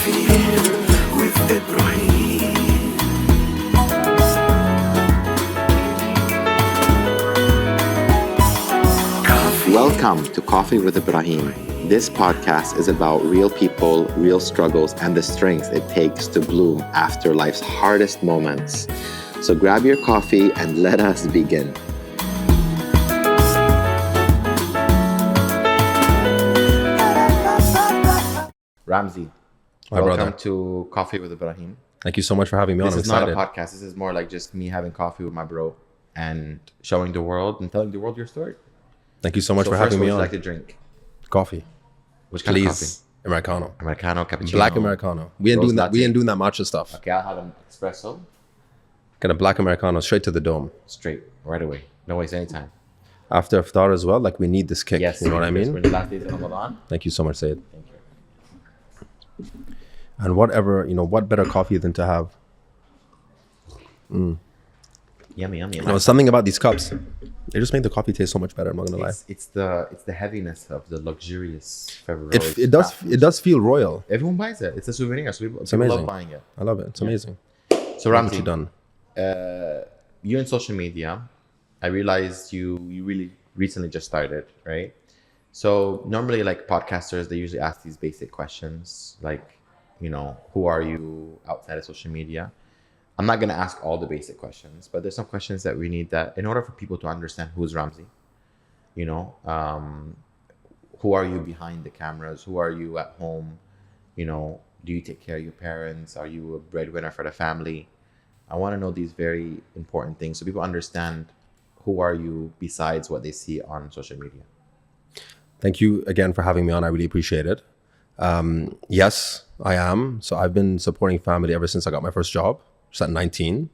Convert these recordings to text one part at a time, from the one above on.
Coffee with Ebraheem. Welcome to Coffee with Ebraheem. This podcast is about real people, real struggles, and the strength it takes to bloom after life's hardest moments. So grab your coffee and let us begin. Ramzi, Hi, welcome brother. to Coffee with Ebraheem. Thank you so much for having me on. This I'm is not excited. a podcast. This is more like just me having coffee with my bro and showing the world and telling the world your story. Thank you so much So for first, having what me would you on. like to drink? Coffee, Which kind of coffee? please. Americano, Americano, cappuccino. black Americano. We ain't Rose doing that. We latte. ain't doing that matcha stuff. Okay, I'll have an espresso. Get a black Americano straight to the dome. Straight, right away. No waste any time. After iftar as well. Like we need this kick. Yes, you know what I We're mean? in the last days of Ramadan. Thank you so much, Sayed. Thank you. And whatever, what better coffee than to have? Yummy, yummy. Something about these cups. They just make the coffee taste so much better. I'm not gonna lie. It's the heaviness of the luxurious Ferrero. It does feel royal. Everyone buys it. It's a souvenir. So people amazing. love buying it. I love it. It's amazing. So What you Ramzi, done? you in social media, I realized you really recently just started, right? So normally like podcasters, they usually ask these basic questions like, who are you outside of social media? I'm not going to ask all the basic questions, but there's some questions that we need that in order for people to understand who's Ramzi, who are you behind the cameras? Who are you at home? Do you take care of your parents? Are you a breadwinner for the family? I want to know these very important things so people understand who are you besides what they see on social media. Thank you again for having me on. I really appreciate it. Yes, I am. So I've been supporting family ever since I got my first job, just at 19.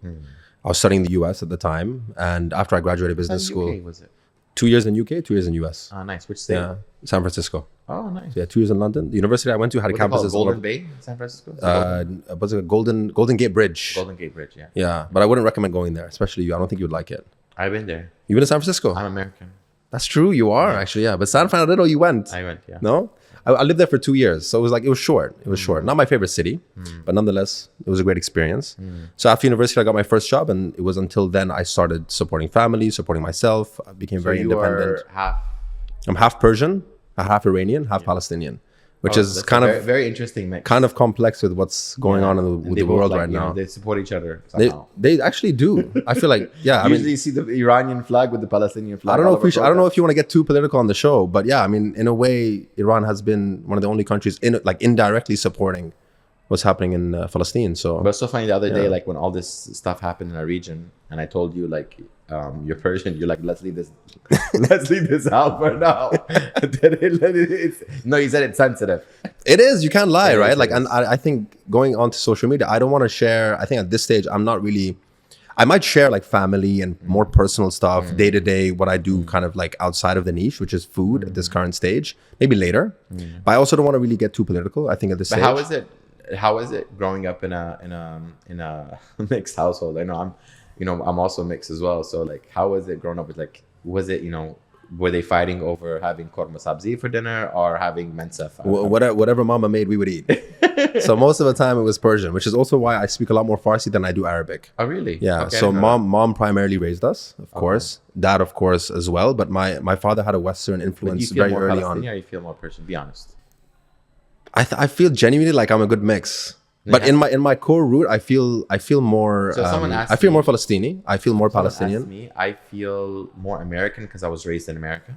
I was studying the US at the time. And after I graduated business school, UK, was it? 2 years in UK, 2 years in US. Oh, nice. Which state? Yeah, San Francisco. Oh, nice. So yeah, 2 years in London. The university I went to had What they call it, campuses Golden Bay, San Francisco? what's it, Golden Gate Bridge. Golden Gate Bridge, yeah. Yeah, but I wouldn't recommend going there, especially you. I don't think you would like it. I've been there. You've been to San Francisco? I'm American. That's true. You are actually, yeah. But San Francisco, you went. I went, yeah. No? I lived there for 2 years. So it was short. It was short. Not my favorite city, but nonetheless, it was a great experience. So after university, I got my first job. And it was until then I started supporting family, supporting myself. I became very independent. I'm half Persian, half Iranian, half Palestinian, which is kind of very interesting mix. kind of complex with what's going on And with they the both, world like, right now. they support each other They somehow. actually do. I feel like, yeah. I Usually mean, you see the Iranian flag with the Palestinian flag. I don't know all if over I don't know protests. if you want to get too political on the show, but yeah, I mean, in a way, Iran has been one of the only countries indirectly supporting what's happening in Palestine. So But it's so funny the other day, like when all this stuff happened in our region, and I told you like you're Persian, you're like, let's leave this, let's leave this out for now. No, you said it's sensitive. it is. You can't lie, It right? is, Like, it and is. I think going onto social media, I don't want to share. I think at this stage, I'm not really. I might share like family and more personal stuff, day to day, what I do, kind of like outside of the niche, which is food at this current stage. Maybe later, but I also don't want to really get too political. I think at this But stage. how is it growing up in a mixed household? I know I'm also mixed as well. So like, how was it growing up with like, was it, were they fighting over having korma sabzi for dinner or having mensa? Whatever mama made, we would eat. So most of the time it was Persian, which is also why I speak a lot more Farsi than I do Arabic. Oh, really? Yeah. Okay, I So didn't know mom primarily raised us, of course. Dad, of course, as well. But my father had a Western that. But influence you feel very more early Palestinian on. or you feel more Persian? Be honest. I feel genuinely like I'm a good mix. But Yeah. in my core root, I feel more. So someone asked I feel me- more Palestinian. I feel more Someone asked Palestinian. me, I feel more American because I was raised in America.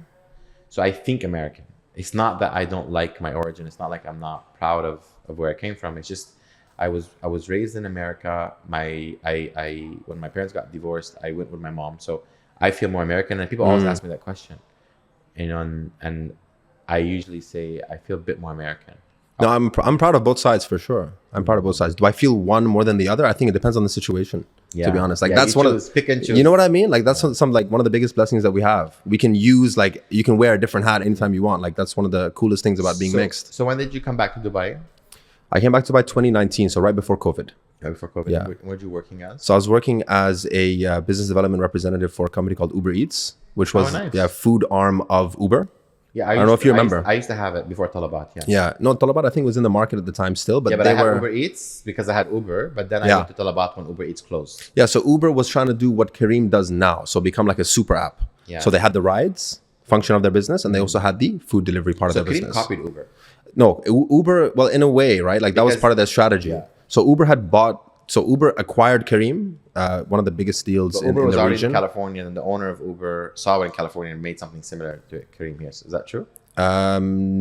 So I think American. It's not that I don't like my origin. It's not like I'm not proud of where I came from. It's just I was raised in America. I when my parents got divorced, I went with my mom. So I feel more American. And people always ask me that question. And I usually say I feel a bit more American. No, I'm proud of both sides for sure. I'm proud of both sides. Do I feel one more than the other? I think it depends on the situation. Yeah. To be honest, like Yeah, that's you one choose, of pick and choose. you know what I mean. Like that's some like one of the biggest blessings that we have. We can use like you can wear a different hat anytime you want. Like that's one of the coolest things about being mixed. So when did you come back to Dubai? I came back to Dubai 2019, so right before COVID. Right before COVID. Yeah. What were you working as? So I was working as a business development representative for a company called Uber Eats, which was nice. food arm of Uber. Yeah, I don't know if you remember. I used to have it before Talabat. Yeah. Yeah, no, Talabat I think was in the market at the time still, but Yeah, but they I had were. Uber Eats because I had Uber, but then I Yeah. went to Talabat when Uber Eats closed. Yeah, so Uber was trying to do what Careem does now, so become like a super app. Yeah. So they had the rides function of their business, and they also had the food delivery part So of their Kareem business. copied Uber. No, Uber, well, in a way, right? Like that was Because- part of their strategy. yeah. So Uber acquired Careem, one of the biggest deals So in Uber was the already region. in California, and the owner of Uber saw it in California and made something similar to Kareem here. Is that true?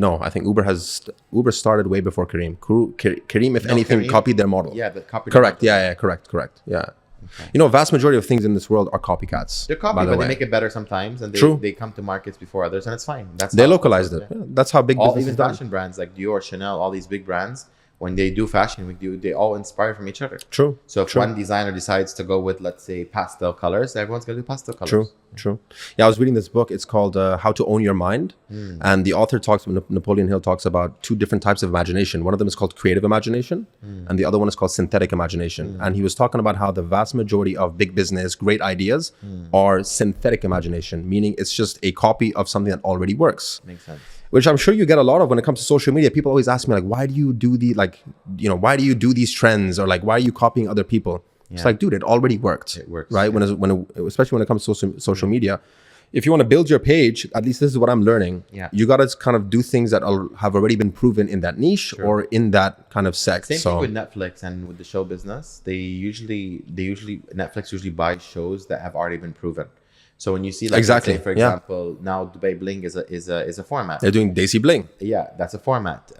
No, I think Uber started way before Careem. Careem, if anything, Careem- copied their model. Yeah, the copy. Correct. Yeah, correct. Yeah. You know, vast majority of things in this world are copycats. They're copied, by the but way. they make it better sometimes, and True. they come to markets before others, and it's fine. That's They how- localized it. yeah. Yeah, that's how big All business even is done. fashion brands like Dior, Chanel, all these big brands, when they do fashion week, they all inspire from each other. True. So if True. one designer decides to go with, let's say, pastel colors, everyone's gonna do pastel colors. True. Yeah, I was reading this book. It's called How to Own Your Mind. And the author Napoleon Hill talks about two different types of imagination. One of them is called creative imagination, and the other one is called synthetic imagination. And he was talking about how the vast majority of big business, great ideas are synthetic imagination, meaning it's just a copy of something that already works. Makes sense. Which I'm sure you get a lot of when it comes to social media. People always ask me like, why do you do why do you do these trends, or like, why are you copying other people? It's Yeah. like, dude, it already worked. It works, right? Especially when it comes to social media. If you want to build your page, at least this is what I'm learning. Yeah. You got to kind of do things that have already been proven in that niche or in that kind of sect. Same thing with Netflix and with the show business. Netflix usually buys shows that have already been proven. So when you see, like, Exactly, let's say, for yeah. example, now Dubai Bling is a format. They're doing Daisy Bling. Yeah, that's a format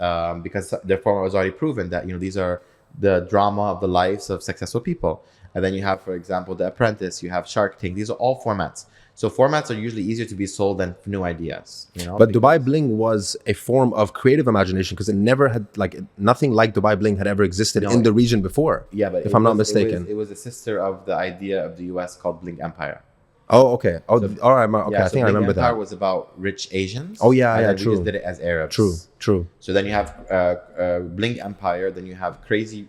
because their format was already proven that these are the drama of the lives of successful people. And then you have, for example, The Apprentice. You have Shark Tank. These are all formats. So formats are usually easier to be sold than new ideas. But Dubai Bling was a form of creative imagination because it never had nothing like Dubai Bling had ever existed in the region before. Yeah, but if I'm not mistaken, it was a sister of the idea of the US called Bling Empire. Oh, okay. Oh, all right. Okay, Yeah, I think I Bling remember Empire that. was about rich Asians. Oh, yeah, and yeah, then we true. just did it as Arabs. True. So then you have Bling Empire. Then you have Crazy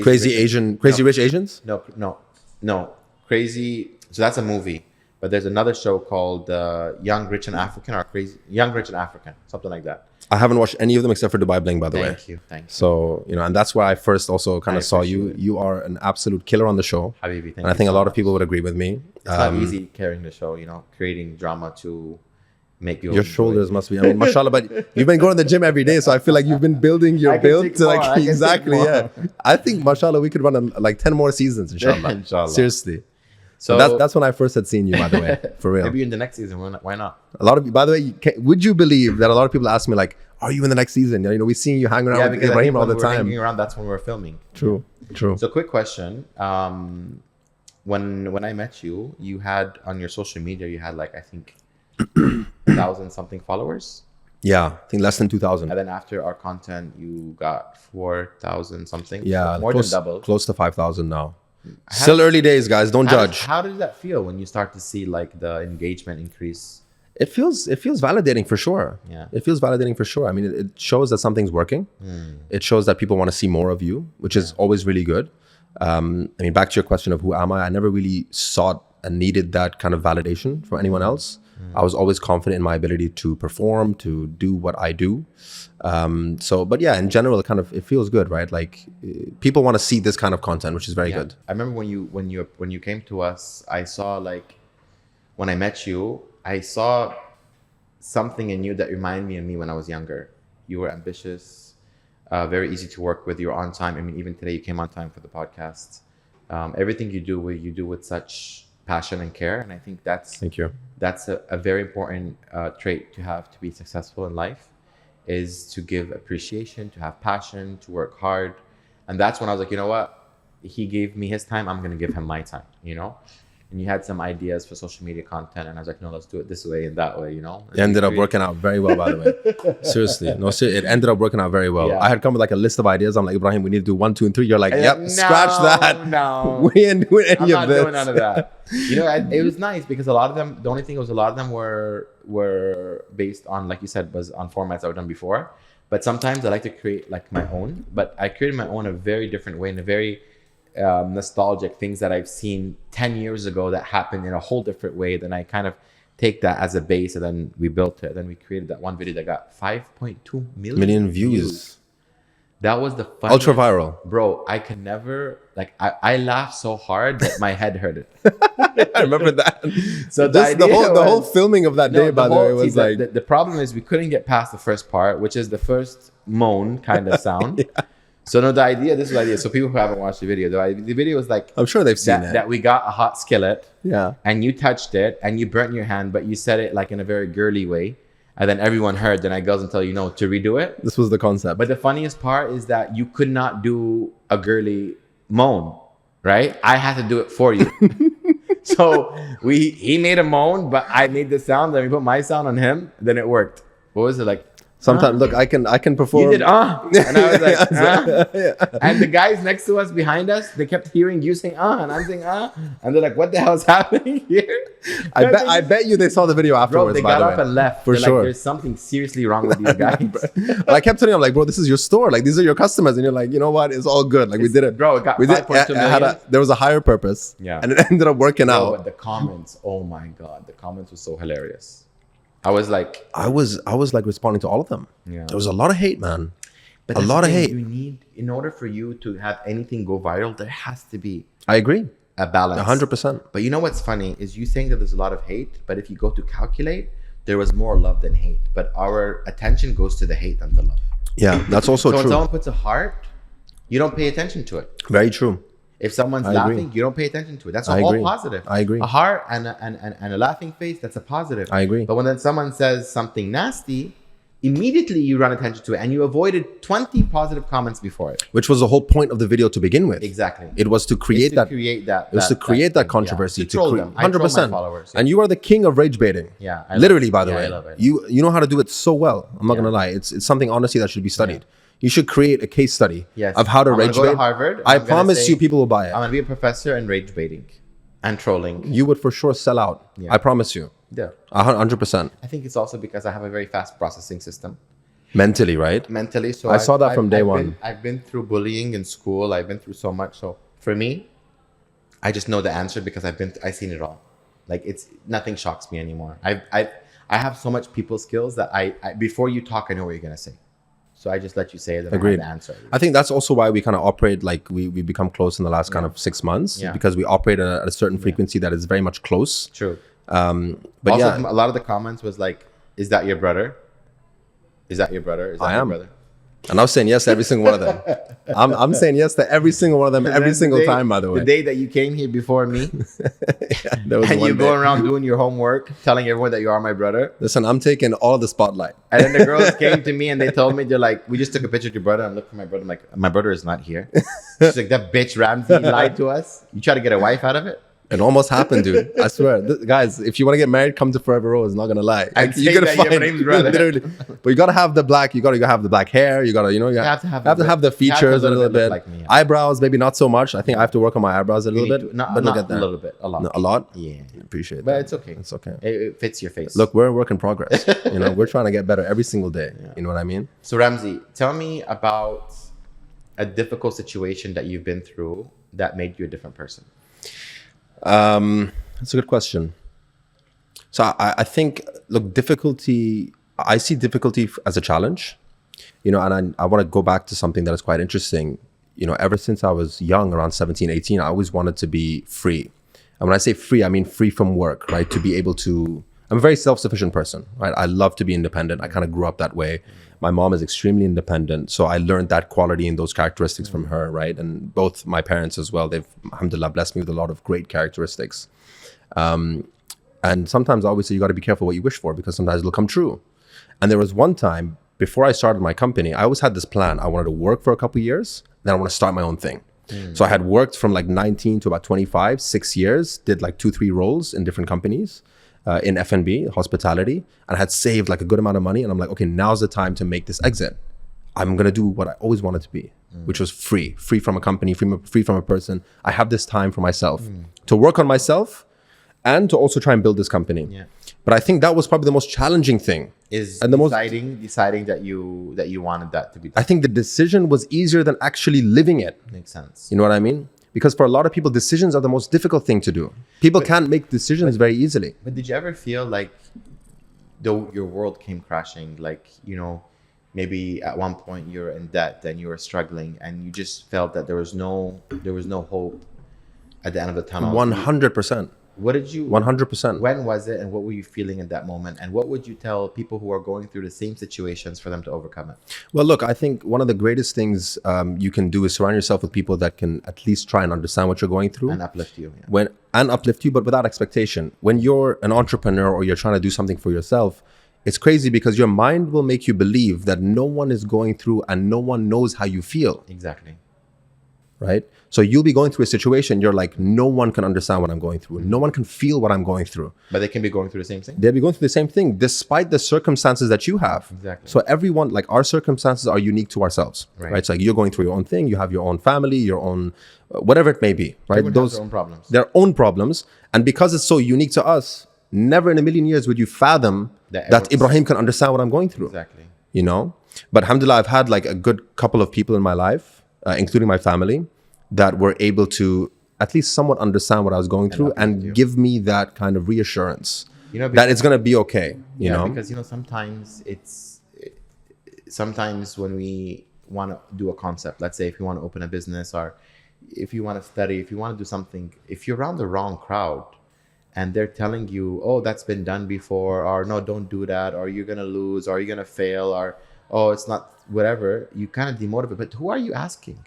Rich Asians. No, Crazy. So that's a movie. But there's another show called Young, Rich, and African, or Young, Rich, and African, something like that. I haven't watched any of them except for Dubai Bling, by the way. Thank you. So, and that's where I first also kind I of saw you. appreciate it. You are an absolute killer on the show. Habibi, thank and I you think a so lot of much. people would agree with me. It's not easy carrying the show, creating drama to make you. Your shoulders must be, mashallah, but you've been going to the gym every day. So I feel like you've been building your I can build take to more, I can take exactly, more. yeah. I think, mashallah, we could run like 10 more seasons, inshallah. Inshallah. Seriously. So That's when I first had seen you, by the way, for real. maybe in the next season. Why not? A lot of, by the way, would you believe that a lot of people ask me like, "Are you in the next season?" We see you hanging around with because I Ebraheem think all when the we're time. hanging around, that's when we're filming. True. So, quick question: when I met you, you had on your social media, you had like I think 1,000 something followers, Yeah, I think less than 2,000. and then after our content, you got 4,000 something. Yeah, so more close, than double. close to 5,000 now. Still early days, guys. Don't judge. How does that feel when you start to see like the engagement increase? It feels validating for sure. Yeah. It feels validating for sure. I mean, it shows that something's working. It shows that people want to see more of you, which is always really good. I mean, back to your question of who am I? I never really sought and needed that kind of validation from anyone else. I was always confident in my ability to perform, to do what I do. But yeah, in general, it feels good, right? Like people want to see this kind of content, which is very good. I remember when you came to us, I saw when I met you, I saw something in you that reminded me of me when I was younger. You were ambitious, very easy to work with. You're on time. I mean, even today you came on time for the podcast. Everything you do with such passion and care, and I think Thank you. that's a very important trait to have to be successful in life, is to give appreciation, to have passion, to work hard. And that's when I was like, you know what? He gave me his time, I'm going to give him my time, And you had some ideas for social media content, and I was like, no, let's do it this way and that way, And It ended up working out very well, by the way. Seriously. No, it ended up working out very well. Yeah. I had come with like a list of ideas. I'm like, Ebraheem, we need to do 1, 2, and 3. You're like, yep, No, scratch that. No. We ain't doing any I'm of not this. doing none of that. It was nice because a lot of them, the only thing was a lot of them were based on, like you said, was on formats that were done before. But sometimes I like to create like my own, but I created my own a very different way, in a very nostalgic things that I've seen 10 years ago that happened in a whole different way. Then I kind of take that as a base, and then we built it. Then we created that one video that got 5.2 million views. That was the funniest. Ultra viral. Bro, I could never, like, I laughed so hard that my head hurted. I remember that. So the whole filming of that day, by the way, was like... The problem is we couldn't get past the first part, which is the first moan kind of sound. Yeah. So no, this is the idea. So people who haven't watched the video, the video was like... I'm sure they've seen it. That we got a hot skillet. Yeah. And you touched it and you burnt your hand, but you said it like in a very girly way. And then everyone heard, then I goes and tell you, no, to redo it. This was the concept. But the funniest part is that you could not do a girly moan, right? I had to do it for you. So he made a moan, but I made the sound. Then we put my sound on him. Then it worked. What was it like? Sometimes, look, I can perform. You did, and I was like, Yeah. And the guys next to us, behind us, they kept hearing you saying, and I'm saying, and they're like, what the hell is happening here? I bet you they saw the video afterwards. Bro, they got up and left. For they're sure. Like, there's something seriously wrong with these guys. I kept telling them, like, bro, this is your store. Like, these are your customers. And you're like, you know what? It's all good. Like, we did it. Bro, it got 5.2 million. There was a higher purpose. Yeah. And it ended up working out. But the comments, oh my God. The comments were so hilarious. I was like... I was like responding to all of them. Yeah. There was a lot of hate, man. But a lot of hate. You need, in order for you to have anything go viral, there has to be... I agree. A balance. 100%. But you know what's funny is you saying that there's a lot of hate, but if you go to calculate, there was more love than hate. But our attention goes to the hate than the love. Yeah, that's also so true. When someone puts a heart, you don't pay attention to it. Very true. If someone's laughing, you don't pay attention to it. That's all positive. I agree. A heart and a laughing face, that's a positive. I agree. But when then someone says something nasty, immediately you run attention to it, and you avoided 20 positive comments before it. Which was the whole point of the video to begin with. Exactly. It was to create that. It was to create that controversy. Yeah. To troll them. 100%. Followers, And you are the king of rage baiting. Yeah. Literally, by the way. I love it. You know how to do it so well. I'm not gonna lie. It's something honestly that should be studied. Yeah. You should create a case study of how to rage bait. bait. To Harvard, I promise you, people will buy it. I'm gonna be a professor in rage baiting and trolling. You would for sure sell out. Yeah. I promise you. Yeah. 100%. I think it's also because I have a very fast processing system. Mentally, right? Mentally. So I saw that from day one. I've been through bullying in school. I've been through so much. So for me, I just know the answer because I've seen it all. Like nothing shocks me anymore. I have so much people skills that I before you talk, I know what you're gonna say. So I just let you say it and I have the answer. I think that's also why we kind of operate like we become close in the last kind of 6 months because we operate at a certain frequency that is very much close. True. But also, a lot of the comments was like, "Is that your brother? Is that your brother? Is that your brother?" And I was saying yes to every single one of them. I'm saying yes to every single one of them every single time, by the way. The day that you came here before me, and you go around doing your homework, telling everyone that you are my brother. Listen, I'm taking all the spotlight. And then the girls came to me and they told me, they're like, we just took a picture of your brother. I'm looking for my brother. I'm like, my brother is not here. She's like, that bitch Ramzi lied to us. You try to get a wife out of it? It almost happened, dude. I swear. Guys, if you want to get married, come to Forever Rose. Not gonna lie. You're gonna find Ebraheem's brother. Literally. But you gotta have the black. You gotta have the black hair. You gotta, you have to have the features a little bit. Like me, eyebrows, maybe not so much. I think I have to work on my eyebrows a little bit. But look at that. A little bit. A lot. No, a lot. Yeah. Appreciate that. But it's okay. It's okay. It fits your face. Look, we're a work in progress. We're trying to get better every single day. Yeah. You know what I mean? So Ramzi, tell me about a difficult situation that you've been through that made you a different person. That's a good question. So I think, look, I see difficulty as a challenge, and I want to go back to something that is quite interesting. Ever since I was young, around 17, 18, I always wanted to be free. And when I say free, I mean free from work, right? To be able to, I'm a very self-sufficient person, right? I love to be independent. I kind of grew up that way. My mom is extremely independent. So I learned that quality and those characteristics from her, right? And both my parents as well, they've, alhamdulillah, blessed me with a lot of great characteristics. And sometimes, obviously, you got to be careful what you wish for because sometimes it'll come true. And there was one time, before I started my company, I always had this plan. I wanted to work for a couple of years, then I want to start my own thing. So I had worked from like 19 to about 25, 6 years, did like 2-3 roles in different companies. In F&B, hospitality, and I had saved like a good amount of money. And I'm like, okay, now's the time to make this exit. I'm going to do what I always wanted to be, which was free from a company, free from a person. I have this time for myself to work on myself and to also try and build this company. Yeah. But I think that was probably the most challenging thing. Deciding that you wanted that to be. I think the decision was easier than actually living it. Makes sense. You know what I mean? Because for a lot of people, decisions are the most difficult thing to do. People can't make decisions very easily. But did you ever feel like though your world came crashing, like, maybe at one point you're in debt and you were struggling and you just felt that there was no hope at the end of the tunnel? 100%. What did you 100%. When was it, and what were you feeling in that moment, and what would you tell people who are going through the same situations for them to overcome it? Well, look, I think one of the greatest things you can do is surround yourself with people that can at least try and understand what you're going through And uplift you. Yeah. Uplift you, but without expectation. When you're an entrepreneur or you're trying to do something for yourself, it's crazy because your mind will make you believe that no one is going through and no one knows how you feel. Exactly. Right? So you'll be going through a situation, you're like, no one can understand what I'm going through. No one can feel what I'm going through. But they can be going through the same thing. They'll be going through the same thing despite the circumstances that you have. Exactly. So everyone, like our circumstances are unique to ourselves, right? So like you're going through your own thing, you have your own family, your own, whatever it may be, right? Everyone has their own problems. Their own problems. And because it's so unique to us, never in a million years would you fathom that Ebraheem can understand what I'm going through. Exactly. But alhamdulillah, I've had like a good couple of people in my life, including my family, that were able to at least somewhat understand what I was going through and give me that kind of reassurance that it's going to be okay. You know, because sometimes when we want to do a concept, let's say if you want to open a business or if you want to study, if you want to do something, if you're around the wrong crowd and they're telling you, oh, that's been done before, or no, don't do that, or you're going to lose, or you're going to fail, or oh, it's not whatever, you kind of demotivate. But who are you asking?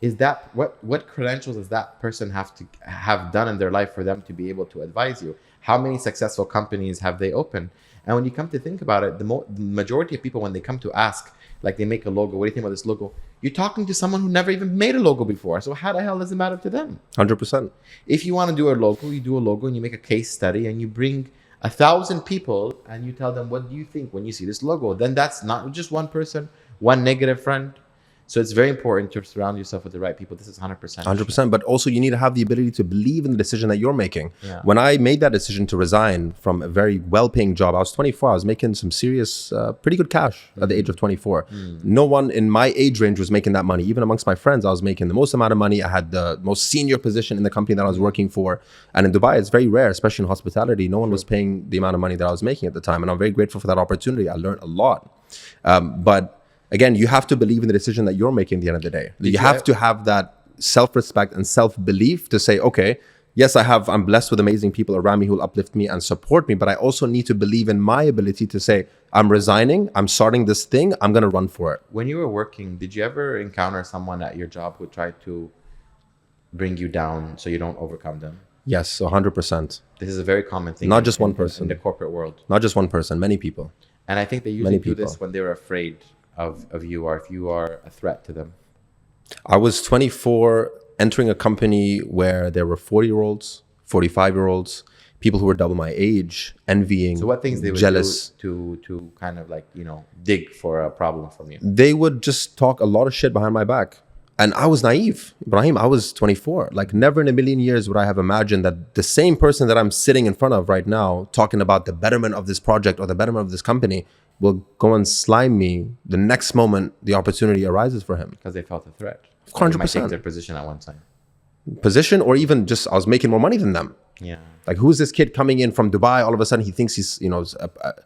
Is that what credentials does that person have to have done in their life for them to be able to advise you? How many successful companies have they opened? And when you come to think about it, the majority of people, when they come to ask, like they make a logo, what do you think about this logo? You're talking to someone who never even made a logo before. So how the hell does it matter to them? 100%. If you want to do a logo, you do a logo and you make a case study and you bring 1,000 people and you tell them, what do you think when you see this logo? Then that's not just one person, one negative friend. So it's very important to surround yourself with the right people. This is 100%. 100%. But also you need to have the ability to believe in the decision that you're making. Yeah. When I made that decision to resign from a very well-paying job, I was 24. I was making some serious, pretty good cash at the age of 24. No one in my age range was making that money. Even amongst my friends, I was making the most amount of money. I had the most senior position in the company that I was working for. And in Dubai, it's very rare, especially in hospitality. No one was paying the amount of money that I was making at the time. And I'm very grateful for that opportunity. I learned a lot. But again, you have to believe in the decision that you're making at the end of the day. You have to have that self-respect and self-belief to say, okay, yes, I'm blessed with amazing people around me who will uplift me and support me, but I also need to believe in my ability to say, I'm resigning, I'm starting this thing, I'm going to run for it. When you were working, did you ever encounter someone at your job who tried to bring you down so you don't overcome them? Yes, 100%. This is a very common thing. Not just one person. In the corporate world. Not just one person, many people. And I think they usually do this when they're afraid of you, or if you are a threat to them. I was 24, entering a company where there were 40-year-olds, 45-year-olds, people who were double my age, envying, so what things they would jealous. Do to kind of like, dig for a problem from you? They would just talk a lot of shit behind my back. And I was naive. Ebraheem, I was 24. Like never in a million years would I have imagined that the same person that I'm sitting in front of right now, talking about the betterment of this project or the betterment of this company, will go and slime me the next moment the opportunity arises for him. Because they felt a threat. 100%. They might take their position at one time. Position, or even just I was making more money than them. Yeah. Like, who's this kid coming in from Dubai? All of a sudden, he thinks he's,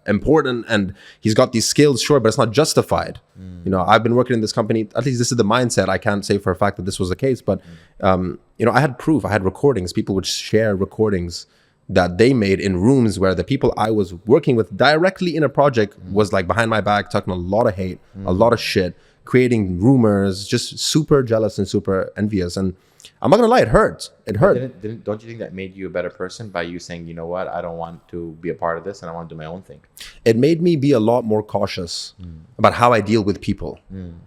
important and he's got these skills, sure, but it's not justified. I've been working in this company. At least this is the mindset. I can't say for a fact that this was the case, but, I had proof. I had recordings. People would share recordings that they made in rooms where the people I was working with directly in a project was like behind my back, talking a lot of hate, a lot of shit, creating rumors, just super jealous and super envious. And I'm not gonna lie, it hurt. It hurt. Don't you think that made you a better person by you saying, you know what, I don't want to be a part of this and I want to do my own thing? It made me be a lot more cautious about how I deal with people.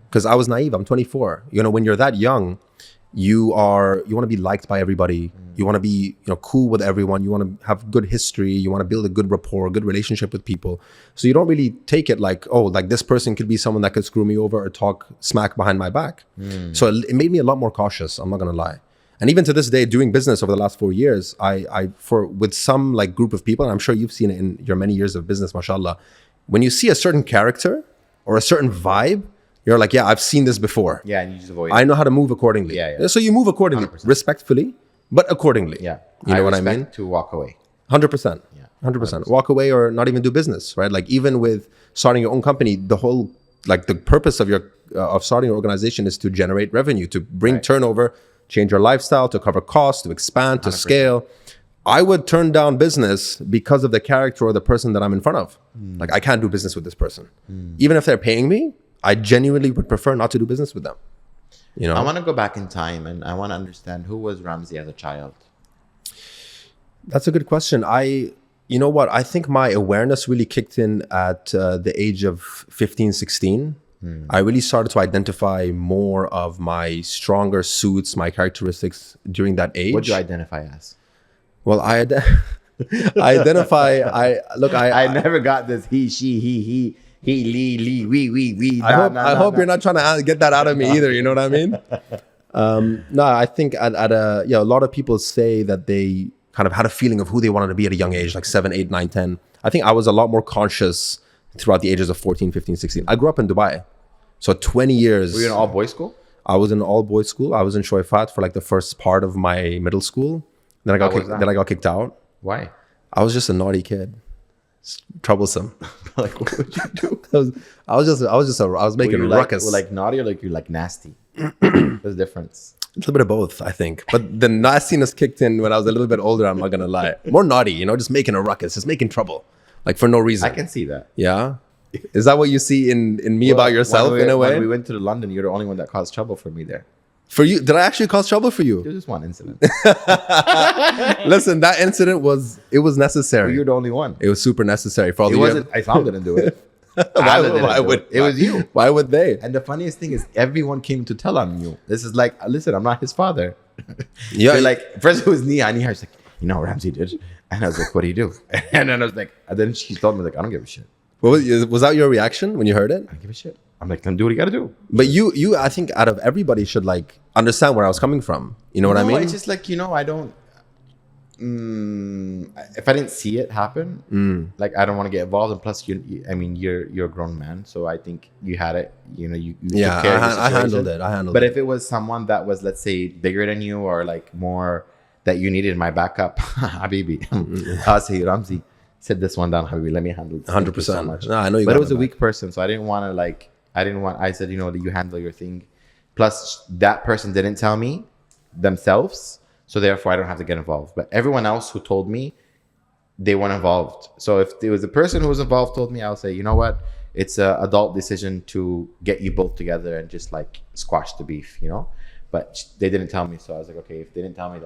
Because I was naive. I'm 24. When you're that young, you want to be liked by everybody. You want to be cool with everyone. You want to have good history. You want to build a good rapport, a good relationship with people. So you don't really take it like, oh, like this person could be someone that could screw me over or talk smack behind my back. So it made me a lot more cautious. I'm not going to lie. And even to this day, doing business over the last 4 years, with some like group of people, and I'm sure you've seen it in your many years of business, mashallah, when you see a certain character or a certain vibe, You're like, yeah, I've seen this before. Yeah, and you just avoid I it. know how to move accordingly. Yeah. So you move accordingly, 100%. respectfully, but accordingly. Yeah. You know what I respect mean? to walk away. 100%. Yeah. 100%. Walk away or not even do business, right? Like even with starting your own company, the whole, like the purpose of your, of starting your organization is to generate revenue, to bring turnover, change your lifestyle, to cover costs, to expand, to 100%. scale. I would turn down business because of the character or the person that I'm in front of. Like I can't do business with this person. Even if they're paying me, I genuinely would prefer not to do business with them. You know? I want to go back in time and I want to understand who was Ramzi as a child. That's a good question. You know what? I think my awareness really kicked in at the age of 15, 16. I really started to identify more of my stronger suits, my characteristics during that age. What do you identify as? Well, I identify. I never got this he, she, he, Lee, we. I hope you're not trying to get that out of me either. You know what I mean? No, I think at a a lot of people say that they kind of had a feeling of who they wanted to be at a young age, like 7, 8, 9, 10. I think I was a lot more conscious throughout the ages of 14, 15, 16. I grew up in Dubai. So 20 years. Were you in an all-boys school? I was in an all-boys school. I was in Shoifat for like the first part of my middle school. Then I got kicked out. Why? I was just a naughty kid. It's troublesome. Like, what would you do? I was making a ruckus. Were like naughty or like you like nasty? There's a difference. A little bit of both, I think. But the nastiness kicked in when I was a little bit older, I'm not gonna lie. More naughty, you know, just making a ruckus, just making trouble. Like for no reason. I can see that. Yeah? Is that what you see in me about yourself in a way? When we went to London, you're the only one that caused trouble for me there. For you, did I actually cause trouble for you? There was just one incident. Listen, that incident was necessary. You're the only one. It was super necessary for all It the wasn't. Islam didn't do it. why would it was you? Why would they? And the funniest thing is, everyone came to tell on you. This is like, listen, I'm not his father. Yeah, They're like, first it was Nia, and Nia was like, you know, Ramzi did, and I was like, what do you do? And then I was like, and then she told me like, I don't give a shit. was that your reaction when you heard it? I don't give a shit. I'm like, then do what you got to do. But you, I think out of everybody should like understand where I was coming from. You know what I mean? It's just like, you know, I don't. If I didn't see it happen, like I don't want to get involved. And plus, you're a grown man, so I think you had it. You know, you took care of the I handled situation. it. I handled But it. if it was someone that was, let's say, bigger than you or like more that you needed my backup, Habibi, I'll say Ramzi, sit this one down, Habibi. Let me handle it. 100%. So much. No, I know you. But got it was my a weak person, so I didn't want to like. I said, you know, you handle your thing. Plus, that person didn't tell me themselves, so therefore I don't have to get involved. But everyone else who told me, they weren't involved. So if there was a person who was involved told me, I'll say, you know what? It's an adult decision to get you both together and just like squash the beef, you know? But they didn't tell me, so I was like, okay, if they didn't tell me,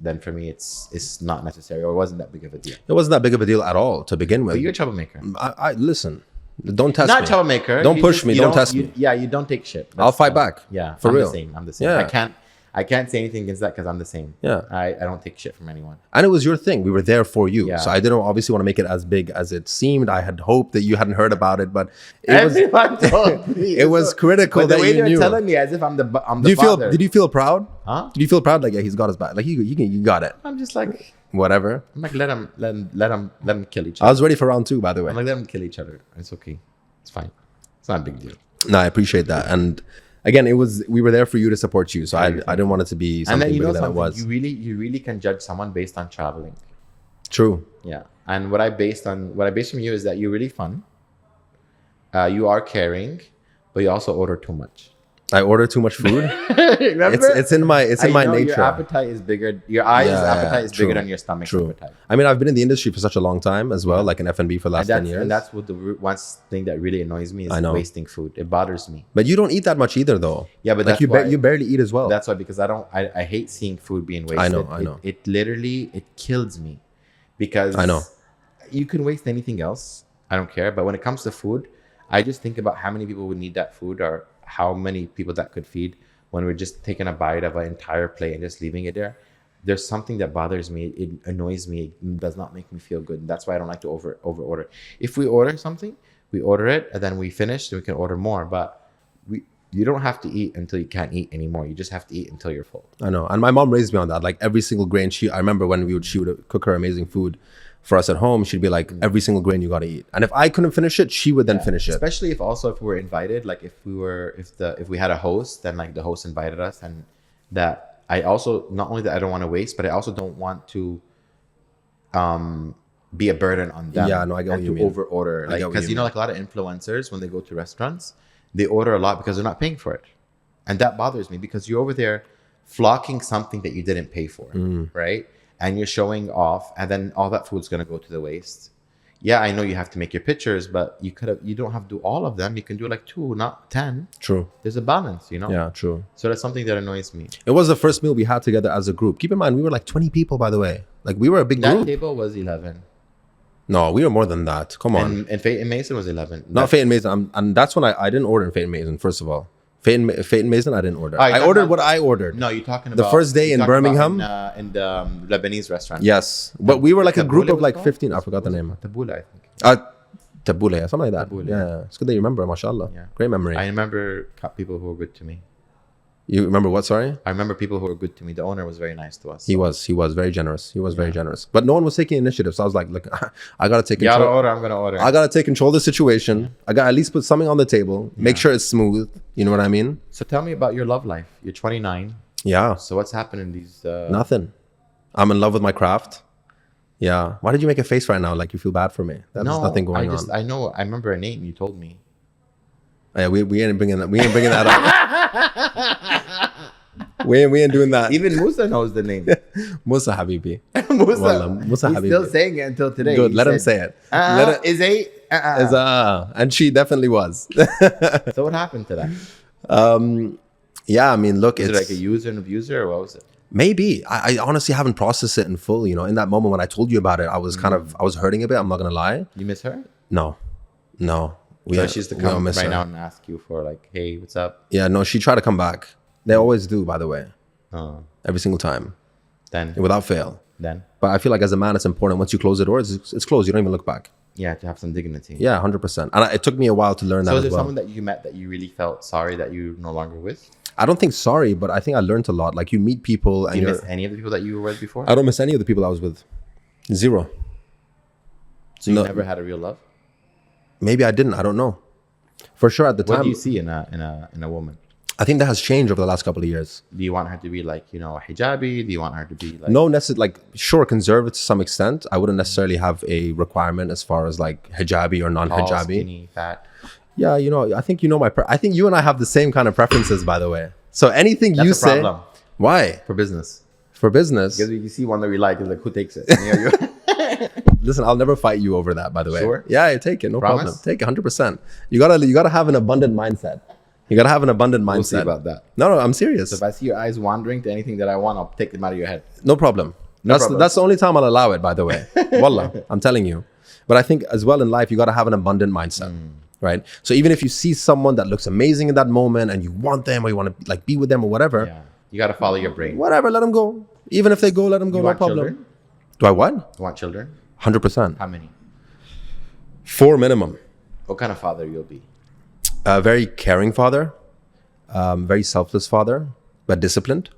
then for me it's not necessary, or it wasn't that big of a deal. It wasn't that big of a deal at all to begin with. But you're a troublemaker. I listen. Don't test me. Not troublemaker. Don't You push just- me. you Don't test me. Yeah, you don't take shit. I'll fight back. Yeah, For I'm real. the same. I'm the same. Yeah. I can't say anything against that because I'm the same. Yeah. I don't take shit from anyone. And it was your thing. We were there for you. Yeah. So I didn't obviously want to make it as big as it seemed. I had hoped that you hadn't heard about it, but it was Everyone told me. it was critical But the that way you they're knew. telling me as if I'm the Did you father. feel proud? Huh? Did you feel proud? Like, yeah, he's got his back. Like you got it. I'm just like, Whatever. I'm like, let them kill each I other. was ready for round 2, by the way. I'm like, let them kill each other. It's okay. It's fine. It's not a big deal. No, I appreciate that. And again, we were there for you to support you. So I didn't want it to be And something then you know bigger than it something, was. you really can judge someone based on traveling. True. Yeah. And what I based from you is that you're really fun. You are caring, but you also order too much. I order too much food. Remember? It's in my Your nature. appetite is bigger. Your eyes' appetite is true, bigger than your stomach's true. appetite. I mean, I've been in the industry for such a long time as well, like in F&B for the last 10 years. And that's what one thing that really annoys me is I know. wasting food. It bothers me. But you don't eat that much either, though. Yeah, but like that's why, you barely eat as well. That's why, because I hate seeing food being wasted. I know. It literally, it kills me because I know. You can waste anything else. I don't care. But when it comes to food, I just think about how many people would need that food or how many people that could feed when we're just taking a bite of an entire plate and just leaving it there. There's something that bothers me. It annoys me. It does not make me feel good. And that's why I don't like to over order. If we order something, we order it and then we finish, then we can order more. But you don't have to eat until you can't eat anymore. You just have to eat until you're full. I know. And my mom raised me on that. Like every single grain, I remember when she would cook her amazing food. For us at home, she'd be like, every single grain you got to eat. And if I couldn't finish it, she would then finish it. Especially if we were invited, like if we had a host, then like the host invited us, and that I also, not only that I don't want to waste, but I also don't want to be a burden on them. Yeah, no, I get what you mean. Over order, like, because you know, like a lot of influencers, when they go to restaurants, they order a lot because they're not paying for it, and that bothers me because you're over there flocking something that you didn't pay for, right? And you're showing off, and then all that food's gonna go to the waste. Yeah, I know you have to make your pictures, but you don't have to do all of them. You can do like 2, not 10. True. There's a balance, you know? Yeah, true. So that's something that annoys me. It was the first meal we had together as a group. Keep in mind, we were like 20 people, by the way. Like, we were a big That group. table was 11. No, we were more than that. Come on. And Fate and Mason was 11. Not Fate and Mason. And that's when I didn't order in Fate and Mason, first of all. Fate and Mason, I didn't order. Oh, I ordered what I ordered. No, you're talking about... The first day in Birmingham? In the Lebanese restaurant. Yes. But we were like a group Tabbouleh of like was 15. I forgot the name. Tabbouleh, I think. Tabbouleh, something like that. Tabbouleh. Yeah. It's good that you remember, mashallah. Yeah. Great memory. I remember people who were good to me. You remember what, sorry? I remember people who were good to me. The owner was very nice to us. He was very generous. He was very generous. But no one was taking initiative. So I was like, look, I got to take control. I'm going to order. I got to take control of the situation. I got to at least put something on the table. Make sure it's smooth. You know what I mean? So tell me about your love life. You're 29. Yeah. So what's happened in these... Nothing. I'm in love with my craft. Yeah. Why did you make a face right now like you feel bad for me? There's nothing going on. I know. I remember a name you told me. Yeah, we ain't bringing that. We ain't bringing that up. we ain't doing that. Even Musa knows the name. Musa Habibi. Musa Musa He's Habibi. still saying it until today. Good. Let him say it. And she definitely was. So what happened to that? Yeah, I mean, look, Is it like a user and abuser, or what was it? Maybe. I honestly haven't processed it in full. You know, in that moment when I told you about it, I was I was hurting a bit. I'm not gonna lie. You miss her? No. So she's to come right now and ask you for like, hey, what's up? Yeah, no, she tried to come back. They always do, by the way. Oh. Every single time. Then without fail. Then. But I feel like as a man, it's important. Once you close the door, it's closed. You don't even look back. Yeah, to have some dignity. Yeah, 100%. And it took me a while to learn that. So as is there well. someone that you met that you really felt sorry that you're no longer with? I don't think sorry, but I think I learned a lot. Like, you meet people and Do you miss any of the people that you were with before? I don't miss any of the people I was with. Zero. So you never had a real love? Maybe I didn't. I don't know. For sure at the time. What do you see in a woman? I think that has changed over the last couple of years. Do you want her to be like, you know, hijabi? Do you want her to be like... No, necessarily, like, sure, conservative to some extent. I wouldn't necessarily have a requirement as far as like hijabi or non-hijabi. Tall, skinny, fat. Yeah, you know, I think you know I think you and I have the same kind of preferences, by the way. So anything That's you a say... problem. Why? For business. For business? Because you see one that we like, it's like, who takes it? Listen, I'll never fight you over that, by the way. Sure? Yeah, I take it. No Promise? problem. Take it 100%. You gotta have an abundant mindset. You gotta have an abundant mindset. We'll see about that. No, I'm serious. So if I see your eyes wandering to anything that I want, I'll take them out of your head. No problem. That's the only time I'll allow it, by the way. Wallah, I'm telling you. But I think as well in life, you gotta have an abundant mindset. Right? So even if you see someone that looks amazing in that moment and you want them or you want to like be with them or whatever, Yeah. You got to follow your brain. whatever, let them go. Even if they go, let them go. You No want problem. children? Do I what? You want children? 100%. How many? 4 minimum. What kind of father you'll be? A very caring father, very selfless father, but disciplined.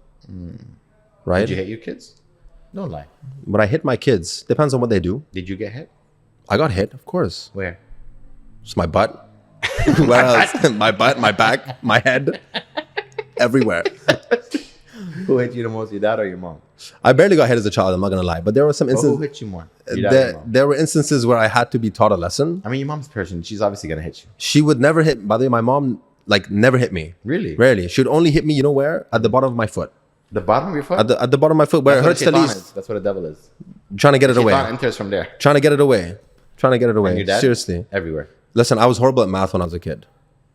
Right? Did you hit your kids? Don't lie. When I hit my kids, depends on what they do. Did you get hit? I got hit, of course. Where? Just my butt. What else? My butt, my back, my head, everywhere. Who hit you the most, your dad or your mom? I barely got hit as a child, I'm not gonna lie. But there were some Well, instances. who hit you more? Your dad or your mom? There were instances where I had to be taught a lesson. I mean, your mom's a person. She's obviously going to hit you. She would never hit. By the way, my mom like never hit me. Really? Rarely. She would only hit me. You know where? At the bottom of my foot. The bottom of your foot? At the bottom of my foot, where it hurts the Shaitan least. is. That's what a devil is. Trying to get it away. Shaitan enters from there. Trying to get it away. Trying to get it And away. your dad? Seriously. Everywhere. Listen, I was horrible at math when I was a kid.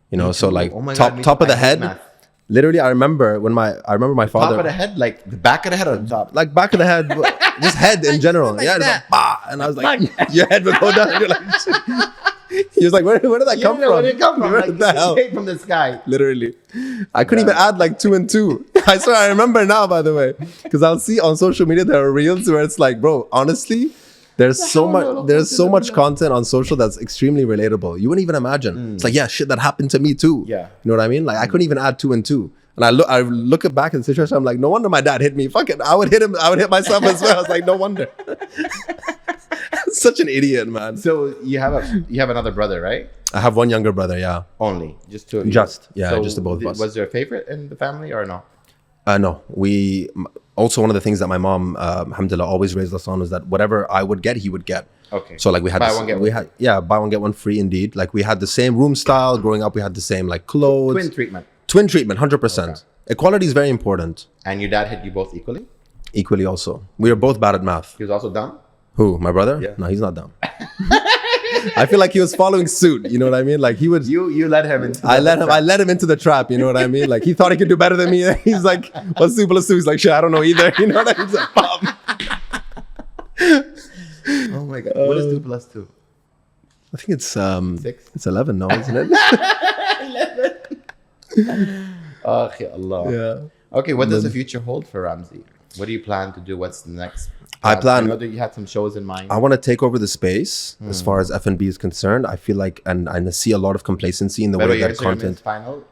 You know, so like Oh my top God, me top too. of the I hate head. math. Literally, I remember my father. Top of the head? Like the back of the head or the top? Like back of the head, just head in general. Like yeah, it was that. like, bah! And I was like, your head would go down. And you're like, he was like, where did that come from? Where did it come from? Where Like, the hell? straight from the sky. Literally, I couldn't even add like 2 and 2. I swear, I remember now. By the way, because I'll see on social media there are reels where it's like, bro, honestly, there's so much content on social that's extremely relatable. You wouldn't even imagine. It's like, yeah, shit that happened to me too. Yeah. You know what I mean? Like I couldn't even add 2 and 2. And I look back at the situation. I'm like, no wonder my dad hit me. Fuck it, I would hit him. I would hit myself as well. I was like, no wonder. Such an idiot, man. So you have another brother, right? I have one younger brother. Yeah. Only just two of you. Just the both of us. Was there a favorite in the family or no? No, also one of the things that my mom, alhamdulillah, always raised us on was that whatever I would get, he would get. Okay. So like we had Buy one, get one free. buy one get one free indeed. Like we had the same room style growing up. We had the same like clothes. Twin treatment, 100%. Okay. Equality is very important. And your dad hit you both equally? Equally also. We were both bad at math. He was also dumb? Who? My brother? Yeah. No, he's not dumb. I feel like he was following suit. You know what I mean? Like he would. You led him into. I let him into the trap. You know what I mean? Like he thought he could do better than me. He's like, "What's 2 + 2?" He's like, "Shit, I don't know either." You know what I mean? He's like, "Pop." Oh my god! What is 2 + 2? I think it's 6. It's 11 now, isn't it? 11. Oh, Allah. Yeah. Okay, what does the future hold for Ramzi? What do you plan to do? What's the next? I plan. I know that you had some shows in mind. I want to take over the space as far as F&B is concerned. I feel like, and I see a lot of complacency in the way that content. Final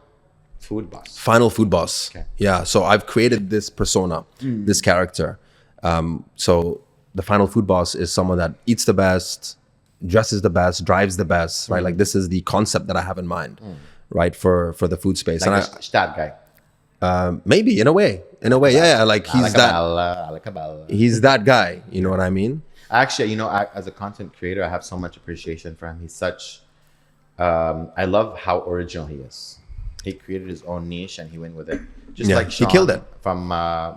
food boss. Final food boss. Okay. Yeah. So I've created this persona, this character. So the final food boss is someone that eats the best, dresses the best, drives the best, right? Like this is the concept that I have in mind, right? For the food space. Like and a stat guy. Maybe in a way, yeah. Like he's he's that guy. You know what I mean? Actually, you know, as a content creator, I have so much appreciation for him. He's such. I love how original he is. He created his own niche and he went with it. Just like Sean, he killed it. From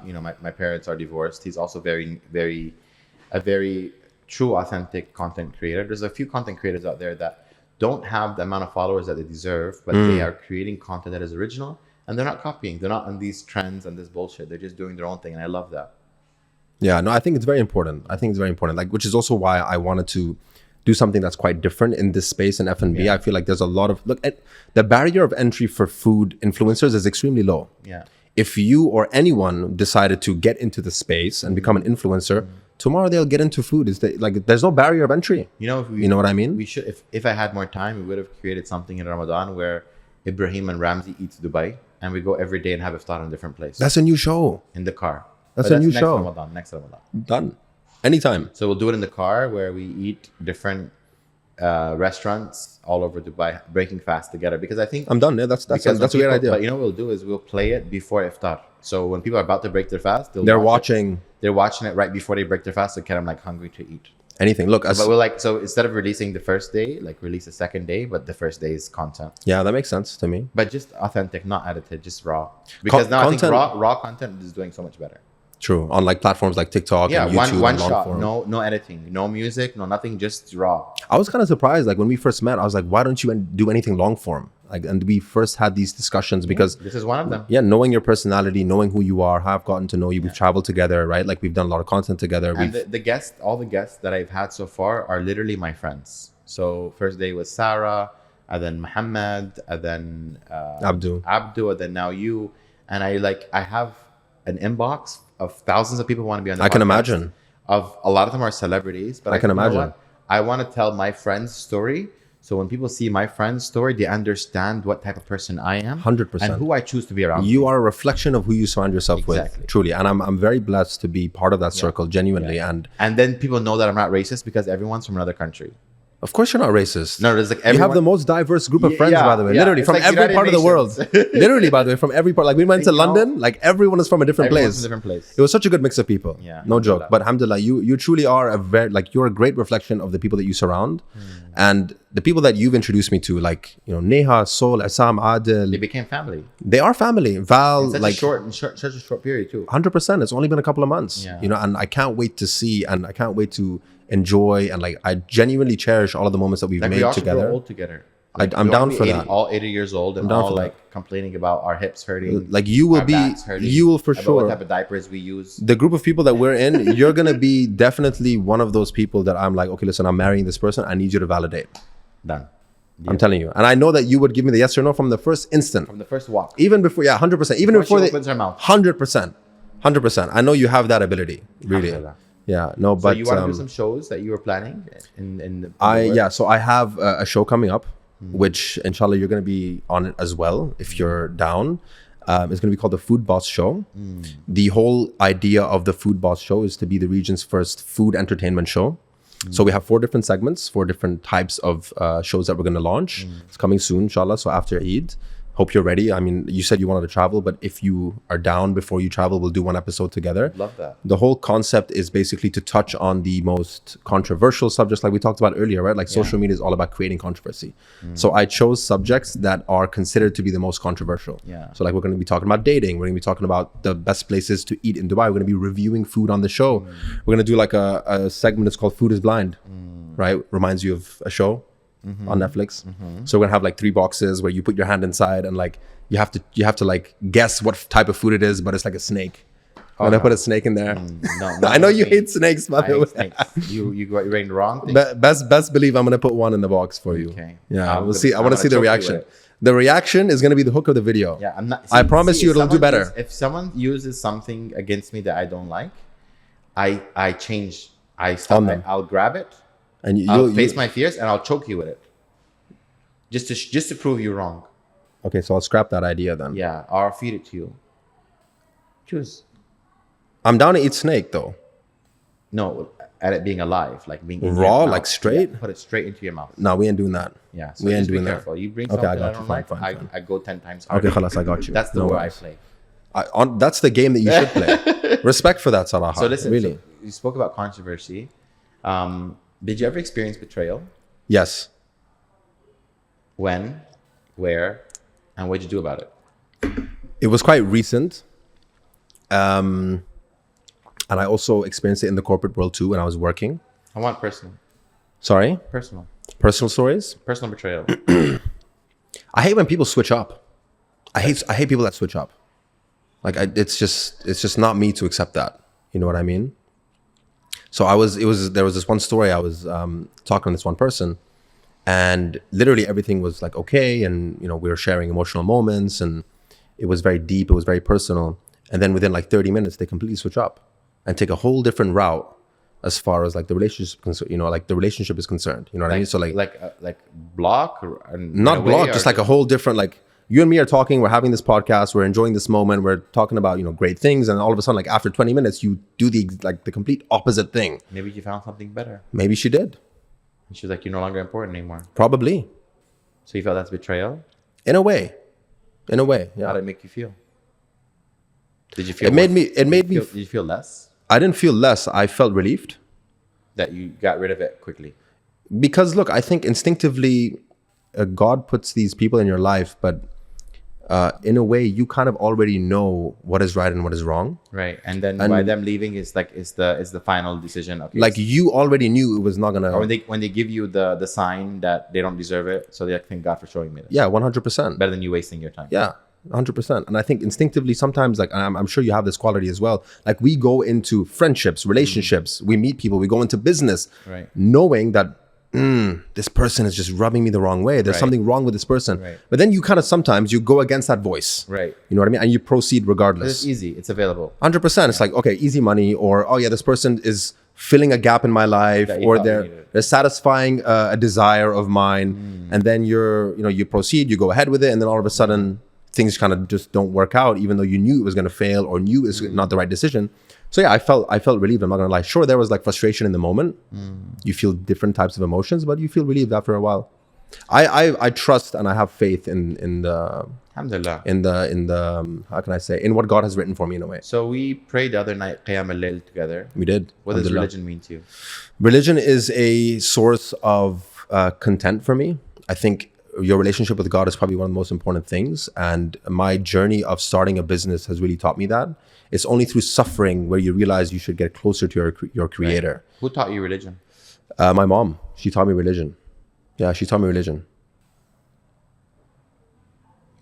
you know, my parents are divorced. He's also a very true, authentic content creator. There's a few content creators out there that don't have the amount of followers that they deserve, but they are creating content that is original. And they're not copying. They're not on these trends and this bullshit. They're just doing their own thing. And I love that. Yeah, no, I think it's very important. Like, which is also why I wanted to do something that's quite different in this space in F&B. Yeah. I feel like there's a lot of, the barrier of entry for food influencers is extremely low. Yeah. If you or anyone decided to get into the space and become an influencer, tomorrow they'll get into food. There's no barrier of entry. You know, you know what I mean? We should, if I had more time, we would have created something in Ramadan where Ebraheem and Ramzi eat to Dubai. And we go every day and have iftar in a different place. That's a new show. In the car. That's a new next show. Next Ramadan. Done. Anytime. So we'll do it in the car where we eat different restaurants all over Dubai, breaking fast together. Because I think I'm done. Yeah, that's a great idea. But you know what we'll do is we'll play it before iftar. So when people are about to break their fast, they're watching it right before they break their fast. So I'm like hungry to eat. Anything. Look, but we're so instead of releasing the first day, like release the second day, but the first day is content. Yeah, that makes sense to me. But just authentic, not edited, just raw. Because now content, I think raw content is doing so much better. True. On like platforms like TikTok and YouTube. One shot, no editing, no music, no nothing, just raw. I was kind of surprised. Like when we first met, I was like, why don't you do anything long form? Like, and we first had these discussions because this is one of them. Yeah, knowing your personality, knowing who you are, how I've gotten to know you. We've traveled together, right? Like we've done a lot of content together. And all the guests that I've had so far are literally my friends. So first day was Sarah, and then Muhammad, and then Abdu, and then now you. And I have an inbox of thousands of people who want to be on the podcast. I can imagine. Of a lot of them are celebrities, but I can imagine. I want to tell my friend's story. So when people see my friend's story, they understand what type of person I am. 100%. And who I choose to be around. You are a reflection of who you surround yourself with. Truly. And I'm very blessed to be part of that circle, genuinely. Yeah. And then people know that I'm not racist because everyone's from another country. Of course you're not racist. No, there's you have the most diverse group of friends, by the way. Literally, from every part of the world. Literally, by the way, from every part. Like we went to London, like everyone is from a different place. It was such a good mix of people. Yeah, no joke. But alhamdulillah, you truly are you're a great reflection of the people that you surround. And the people that you've introduced me to, like, Neha, Sol, Assam, Adil. They became family. They are family. Val, in such a short period too. 100%. It's only been a couple of months. Yeah. And I can't wait to see, and I can't wait to enjoy, and I genuinely cherish all of the moments that we've made together. Grow old together. I'm down for that. All 80 years old and all complaining about our hips hurting. Like you will for sure. What type of diapers we use. The group of people that we're in, you're gonna be definitely one of those people that I'm like, okay, listen, I'm marrying this person. I need you to validate. Done. Yeah. I'm telling you, and I know that you would give me the yes or no from the first instant, from the first walk, even before, 100%, even before she opens her mouth, 100%. I know you have that ability, really. Yeah, no, but so you want to do some shows that you were planning so I have a show coming up, which inshallah you're going to be on it as well if you're down. It's going to be called the Food Boss Show. The whole idea of the Food Boss Show is to be the region's first food entertainment show. So we have 4 different segments, 4 different types of shows that we're going to launch. It's coming soon, inshallah. So after Eid, hope you're ready. I mean, you said you wanted to travel, but if you are down before you travel, we'll do 1 episode together. Love that. The whole concept is basically to touch on the most controversial subjects, like we talked about earlier, right? Like social media is all about creating controversy. So I chose subjects that are considered to be the most controversial. Yeah. So like we're going to be talking about dating. We're going to be talking about the best places to eat in Dubai. We're going to be reviewing food on the show. We're going to do like a segment that's called Food is Blind, right? Reminds you of a show on Netflix. So we're gonna have like 3 boxes where you put your hand inside and like you have to like guess what type of food it is, but it's like a snake. I'm gonna put a snake in there. No, I know you hate snakes, by I the hate way. snakes. You got the wrong thing. Best believe I'm gonna put one in the box for you. Okay. Yeah, I'm we'll gonna- see. I I'm want to gonna see the choke you reaction. with it. The reaction is gonna be the hook of the video. Yeah, I'm not. I promise you if it'll do someone better. If someone uses something against me that I don't like, I change. I stop. On them. I'll grab it. And I'll face my fears and I'll choke you with it. Just to prove you wrong. Okay, so I'll scrap that idea then. Yeah, or I'll feed it to you. Choose. I'm down to eat snake though. No, at it being alive, like being in Raw, your mouth. like straight? Yeah, put it straight into your mouth. No, we ain't doing that. Yeah, so we ain't just be doing that. careful. You bring Okay, something I I, got you. don't Fine, like, fine. I go 10 times harder. Okay, khalas, I got you. That's the No way I worries. play. That's the game that you should play. Respect for that, Salaha. So listen, really. so you spoke about controversy. Did you ever experience betrayal? Yes. When, where, and what did you do about it? It was quite recent. And I also experienced it in the corporate world too when I was working. I want personal. Sorry? Personal. Personal stories? Personal betrayal. I hate when people switch up. I hate people that switch up. Like it's just not me to accept that. You know what I mean? So there was this one story I was talking to this one person, and literally everything was like okay, and you know we were sharing emotional moments, and it was very deep, it was very personal, and then within like 30 minutes they completely switch up and take a whole different route as far as like the relationship the relationship is concerned. You know what I mean? So like block or not block, just like a whole different, like you and me are talking, we're having this podcast, we're enjoying this moment, we're talking about, you know, great things, and all of a sudden, like after 20 minutes, you do the complete opposite thing. maybe you found something better. Maybe she did. And she was like, you're no longer important anymore. Probably. So you felt that's betrayal? In a way. How Yeah. did it make you feel? Did you feel Did you feel less? I didn't feel less. I felt relieved. That you got rid of it quickly? Because look, I think instinctively, God puts these people in your life, but in a way, you kind of already know what is right and what is wrong. Right. And then by them leaving is the final decision. Okay. Like you already knew it was not gonna. or when they give you the sign that they don't deserve it, so they like, thank God for showing me this. Yeah, 100%. Better than you wasting your time. Yeah, 100%. And I think instinctively, sometimes, like I'm sure you have this quality as well. Like we go into friendships, relationships, we meet people, we go into business, Right. knowing that this person is just rubbing me the wrong way. There's Right. something wrong with this person. Right. But then you kind of sometimes you go against that voice. Right. You know what I mean? And you proceed It's regardless. easy. It's available. 100%. It's like, okay, easy money, or oh yeah, this person is filling a gap in my life, That you or thought you they're needed. they're satisfying a desire of mine, and then you proceed, you go ahead with it, and then all of a sudden things kind of just don't work out, even though you knew it was going to fail or knew it's not the right decision. So yeah, I felt relieved. I'm not gonna lie. Sure, there was like frustration in the moment. You feel different types of emotions, but you feel relieved after a while. I trust and I have faith in the Alhamdulillah. how can I say, in what God has written for me in a way. So we prayed the other night Qiyam al-Layl together. We did. What does Alhamdulillah. religion mean to you? Religion is a source of content for me. I think your relationship with God is probably one of the most important things. And my journey of starting a business has really taught me that. It's only through suffering where you realize you should get closer to your creator. Who taught you religion? My mom, she taught me religion. Yeah, she taught me religion.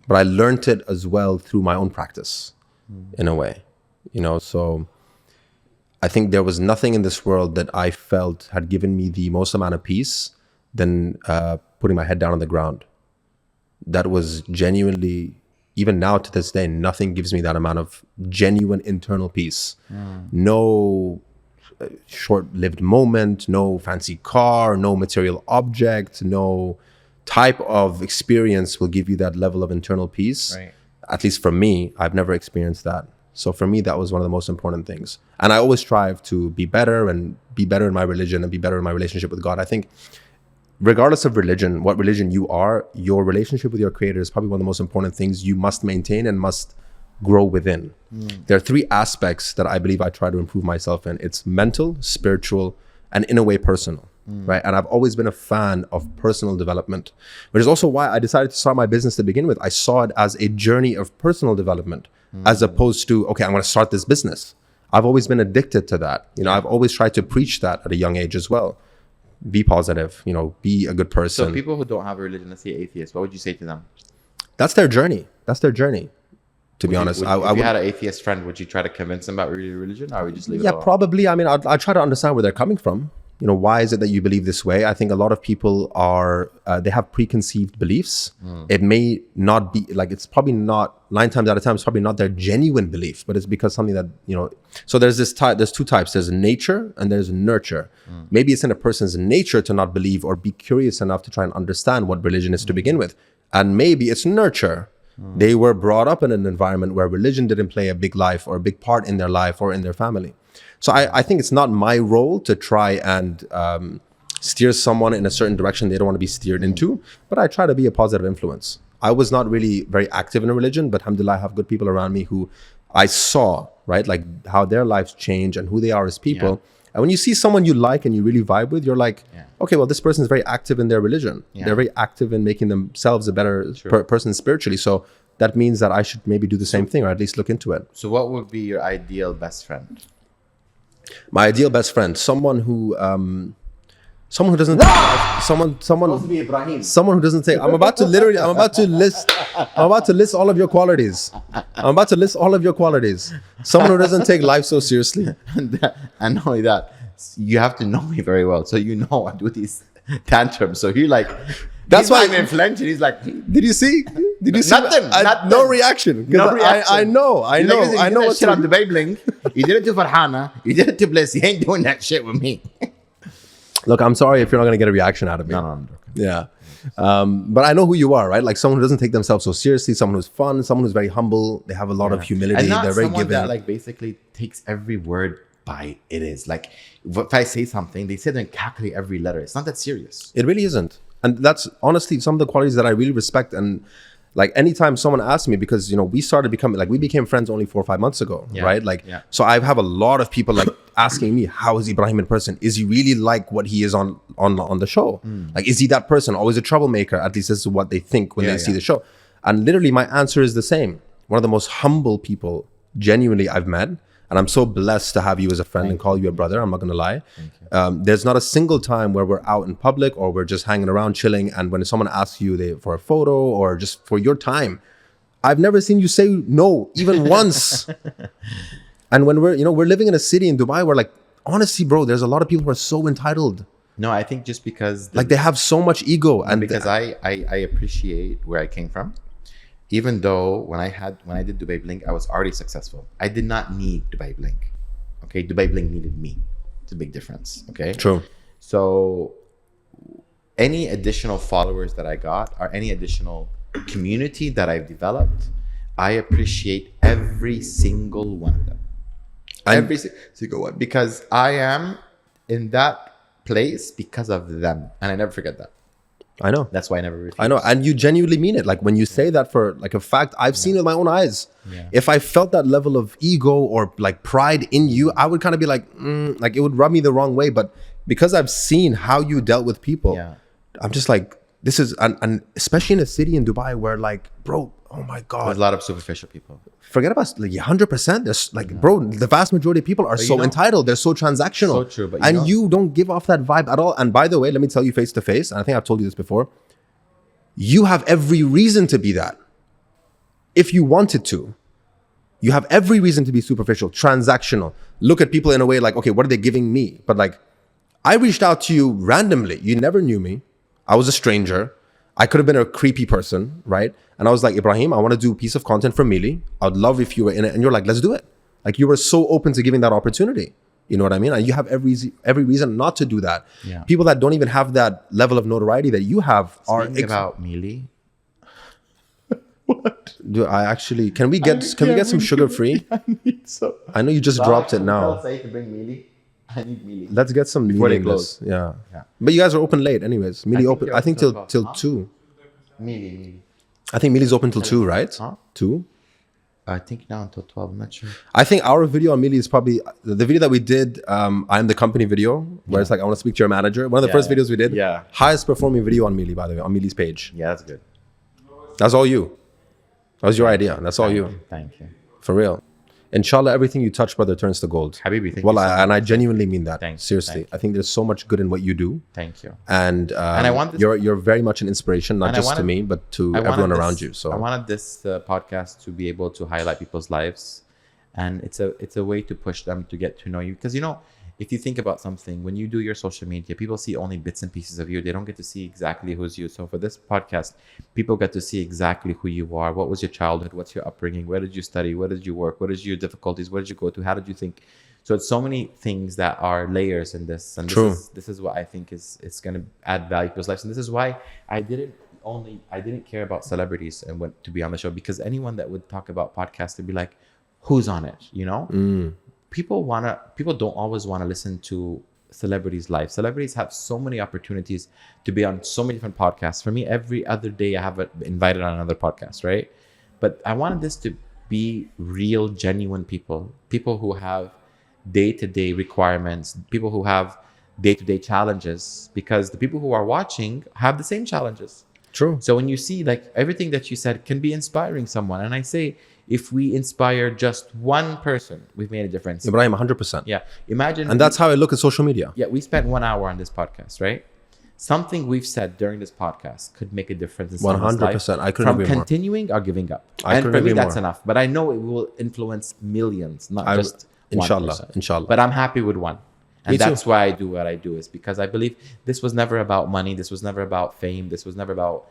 But I learned it as well through my own practice, in a way. You know, so I think there was nothing in this world that I felt had given me the most amount of peace than putting my head down on the ground. That was genuinely, even now to this day, nothing gives me that amount of genuine internal peace. No short-lived moment, no fancy car, no material object, no type of experience will give you that level of internal peace. Right. At least for me, I've never experienced that. So for me, that was one of the most important things. And I always strive to be better and be better in my religion and be better in my relationship with God. I think regardless of religion, what religion you are, your relationship with your creator is probably one of the most important things you must maintain and must grow within. There are three aspects that I believe I try to improve myself in. It's mental, spiritual, and in a way personal, right? And I've always been a fan of personal development, which is also why I decided to start my business to begin with. I saw it as a journey of personal development as opposed to, okay, I'm going to start this business. I've always been addicted to that. You know, I've always tried to preach that at a young age as well. Be positive, you know, be a good person. So people who don't have a religion, let's say atheists, what would you say to them? That's their journey. That's their journey. To be honest, if you had an atheist friend, would you try to convince them about religion, or would you just leave it alone? Yeah, probably. I mean, I'd try to understand where they're coming from. You know, why is it that you believe this way? I think a lot of people are, they have preconceived beliefs. It may not be, like, it's probably not, 9 times out of 10, it's probably not their genuine belief, but it's because something that, you know, so there's this type, there's two types. There's nature and there's nurture. Maybe it's in a person's nature to not believe or be curious enough to try and understand what religion is to begin with. And maybe it's nurture. They were brought up in an environment where religion didn't play a big life or a big part in their life or in their family. So I think it's not my role to try and steer someone in a certain direction they don't want to be steered into, but I try to be a positive influence. I was not really very active in a religion, but alhamdulillah, I have good people around me who I saw, right, like how their lives change and who they are as people. And when you see someone you like and you really vibe with, you're like, okay, well, this person is very active in their religion. They're very active in making themselves a better person spiritually. So that means that I should maybe do the same thing, or at least look into it. So what would be your ideal best friend? My ideal best friend, someone who doesn't Supposed to be Ebraheem. someone who doesn't take. I'm about to list all of your qualities. Someone who doesn't take life so seriously. And not only that, you have to know me very well, so you know I do these tantrums. So you're like, that's why I'm in flinch, and he's like, Did you see? Nothing. No reaction. No reaction. I know. I know what shit on the Beyblade. You did it to Farhana. You did it to Bliss. You ain't doing that shit with me. Look, I'm sorry if you're not going to get a reaction out of me. No, I'm joking. Yeah. But I know who you are, right? Like someone who doesn't take themselves so seriously, someone who's fun, someone who's very humble. They have a lot of humility. And not They're very someone giving. that like basically takes every word by it is. Like if I say something, they sit there and calculate every letter. It's not that serious. It really isn't. And that's honestly some of the qualities that I really respect. And like anytime someone asks me, because, you know, we became friends only 4 or 5 months ago, right? So I have a lot of people like asking me, how is Ebraheem in person? Is he really like what he is on the show? Like, is he that person? Always a troublemaker? At least this is what they think when they see the show. And literally my answer is the same. One of the most humble people genuinely I've met. And I'm so blessed to have you as a friend and call you a brother. I'm not going to lie. There's not a single time where we're out in public or we're just hanging around chilling. And when someone asks you for a photo or just for your time, I've never seen you say no, even once. And when we're living in a city in Dubai where, like, honestly, bro, there's a lot of people who are so entitled. No, I think just because like they have so much ego. And because I appreciate where I came from. Even though when I did Dubai Blink, I was already successful. I did not need Dubai Blink. Okay, Dubai Blink needed me. It's a big difference. Okay, true. So any additional followers that I got, or any additional community that I've developed, I appreciate every single one of them. Every single one, because I am in that place because of them, and I never forget that. I know. That's why I never refused. I know. And you genuinely mean it. Like when you say that for like a fact, I've seen it with my own eyes. If I felt that level of ego or like pride in you, I would kind of be like it would rub me the wrong way. But because I've seen how you dealt with people, I'm just like, this is, and especially in a city in Dubai where, like, bro, oh my God. There's a lot of superficial people. Forget about like 100%. There's like, bro, the vast majority of people are so entitled. They're so transactional. So true. But you don't give off that vibe at all. And by the way, let me tell you face to face, and I think I've told you this before, you have every reason to be that. If you wanted to, you have every reason to be superficial, transactional. Look at people in a way like, okay, what are they giving me? But like, I reached out to you randomly. You never knew me. I was a stranger. I could have been a creepy person, right? And I was like, Ebraheem, I want to do a piece of content for Mili. I'd love if you were in it. And you're like, let's do it. Like, you were so open to giving that opportunity. You know what I mean? And you have every reason not to do that. People that don't even have that level of notoriety that you have Speaking about Mili, What? Dude, can we get some sugar free? I need some. I know you just dropped it now. Tell Saeed to bring mealie. I need mealie. Let's get some Before they mealie in close. this. Yeah. Yeah. But you guys are open late anyways. Mealie think open you're I think open till till 2. Mealie. I think Mealie's open till 2, right? Huh? 2. I think now until 12. I'm not sure. I think our video on Mealie is probably the video that we did. I'm the company video, where it's like I want to speak to your manager. One of the first videos we did. Yeah. Highest performing video on Mealie, by the way, on Mealie's page. Yeah, that's good. That's all you. That was your idea. That's all you. Thank you. For real. Inshallah, everything you touch, brother, turns to gold. Habibi, thank well, you so much. and I genuinely mean that. Thanks, Seriously. thanks. I think there's so much good in what you do. Thank you. And I want this- you're very much an inspiration, not And I just to wanted- me, but to I wanted everyone this- around you. So I wanted this podcast to be able to highlight people's lives, and it's a way to push them to get to know you. Because if you think about something, when you do your social media, people see only bits and pieces of you. They don't get to see exactly who's you. So for this podcast, people get to see exactly who you are. What was your childhood? What's your upbringing? Where did you study? Where did you work? What is your difficulties? Where did you go to? How did you think? So it's so many things that are layers in this. And True. This is what I think it's going to add value to people's lives. And this is why I didn't care about celebrities and went to be on the show, because anyone that would talk about podcasts would be like, who's on it? People don't always want to listen to celebrities' lives. Celebrities have so many opportunities to be on so many different podcasts. For me, every other day I have invited on another podcast, right? But I wanted this to be real, genuine people who have day-to-day requirements, people who have day-to-day challenges, because the people who are watching have the same challenges. true. So when you see, like, everything that you said can be inspiring someone, and I say, if we inspire just one person, we've made a difference. Ibrahim, 100%. Yeah. Imagine. And that's how I look at social media. Yeah, we spent 1 hour on this podcast, right? Something we've said during this podcast could make a difference in someone's life. 100%. I couldn't From agree more. continuing or giving up. I And couldn't for me, agree that's more. enough. But I know it will influence millions, not just one Inshallah. person. Inshallah. But I'm happy with one. And Me too. that's why I do what I do, is because I believe this was never about money. This was never about fame. This was never about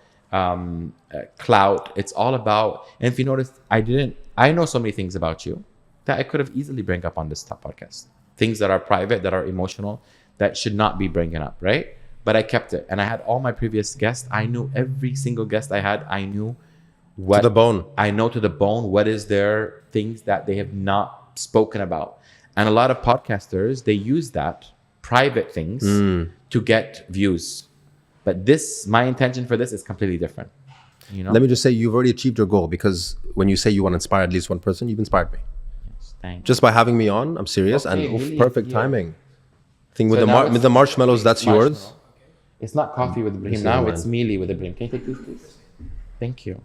clout. It's all about, and if you notice, I know so many things about you that I could have easily bring up on this top podcast. Things that are private, that are emotional, that should not be bringing up, right? But I kept it. And I had all my previous guests. I knew every single guest I had. I knew what To the bone. I know to the bone what is their things that they have not spoken about. And a lot of podcasters, they use that private things to get views. But my intention for this is completely different. Let me just say, you've already achieved your goal, because when you say you want to inspire at least one person, you've inspired me. Thanks. Just by having me on, I'm serious. Okay, and really, perfect yeah. timing. I think with So now with the marshmallows, that's yours. Marshmallow. It's not coffee with Ebraheem This is now. mine. It's mealie with Ebraheem. Can you take these, please? Thank you.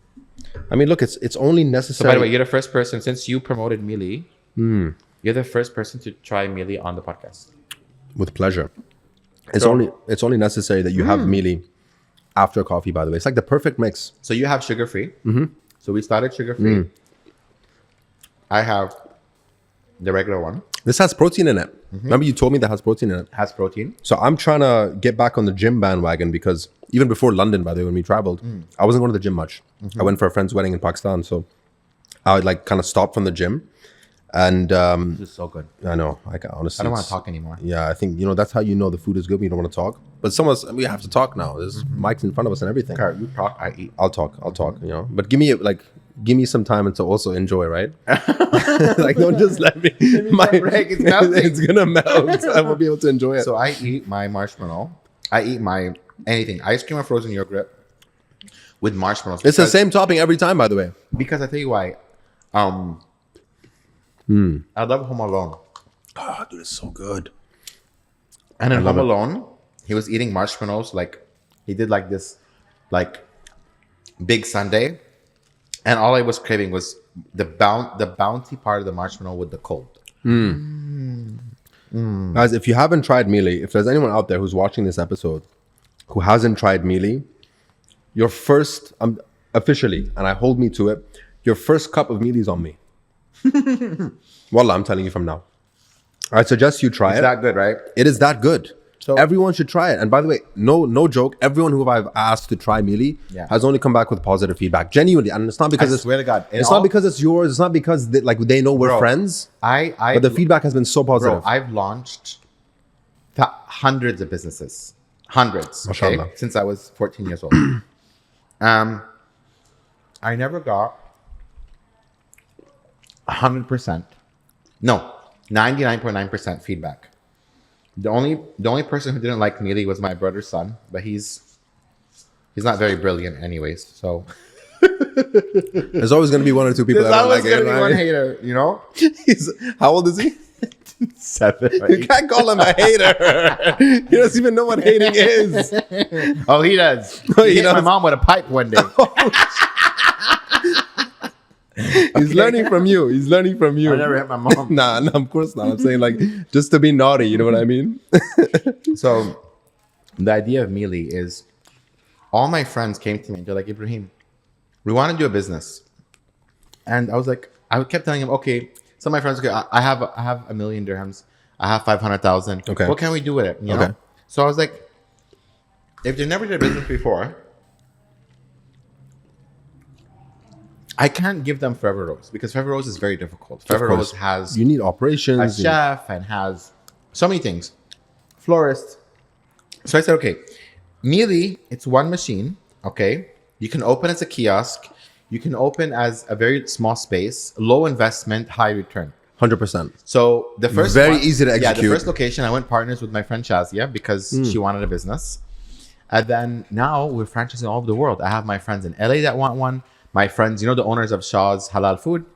I mean, look, it's only So necessary. by the way, you're the first person, since you promoted mealie, you're the first person to try mealie on the podcast. With pleasure. It's So- only necessary that you have mealie after coffee, by the way. It's like the perfect mix. So you have sugar-free. So we started sugar-free. I have the regular one. This has protein in it. Remember you told me that has protein in it. Has protein. So I'm trying to get back on the gym bandwagon, because even before London, by the way, when we traveled, I wasn't going to the gym much. I went for a friend's wedding in Pakistan. So I would like kind of stop from the gym. And This is so good. I know, honestly, I don't want it's- to talk anymore. Yeah, I think, that's how you know the food is good when you don't want to talk. But we have to talk now. There's mics in front of us and everything. Okay, you talk, I eat. I'll talk, But give me some time to also enjoy, right? Like, don't just let me. break, it's melting. It's gonna melt. I won't be able to enjoy it. So I eat my marshmallow. I eat my anything. Ice cream or frozen yogurt with marshmallows. It's the same topping every time, by the way. Because I tell you why. I love Home Alone. Oh, dude, it's so good. And in Home Alone, he was eating marshmallows. Like, he did like this, like, big sundae. And all I was craving was the bounty part of the marshmallow with the cold. Guys, if you haven't tried mealie, if there's anyone out there who's watching this episode who hasn't tried mealie, your first, officially, and I hold me to it, your first cup of mealie is on me. Wallah, I'm telling you from now. I suggest you try It's it. that good, right? It is that good. So- Everyone should try it. And by the way, no joke, everyone who I've asked to try mealie has only come back with positive feedback. Genuinely. And it's not because I swear to God. it's not because it's yours. It's not because they know we're Bro, friends. But But the feedback has been so positive. Bro, I've launched hundreds of businesses. Hundreds. Okay? Mashallah. Since I was 14 years old. I never got 100%. No, 99.9% feedback. The only person who didn't like Neely was my brother's son, but he's not very brilliant anyways. So There's always going to be one or two people there's that don't always like gonna it. be one hater, you know. How old is he? 7 or You 8. can't call him a hater. He doesn't even know what hating is. Oh, he does. Oh, He he hit my does. mom with a pipe one day. He's learning from you. He's learning from you. I never hit my mom. Nah, no, of course not. I'm saying like just to be naughty. You know what I mean? So the idea of Mealy is all my friends came to me and they're like, Ebraheem, we want to do a business. And I was like, I kept telling him, okay, some of my friends, okay, I have $1 million dirhams. I have 500,000. Okay. What can we do with it? You Okay. know? So I was like, if they never did a business before, I can't give them Forever Rose because Forever Rose is very difficult. Forever Rose has You need operations. a chef and has so many things. Florist. So I said, okay, Mealy, it's one machine. Okay. You can open as a kiosk. You can open as a very small space, low investment, high return. 100%. So the first Very easy to Yeah, the execute. first location, I went partners with my friend Shazia because she wanted a business. And then now we're franchising all over the world. I have my friends in LA that want one. My friends, you know, the owners of Shaw's Halal Food.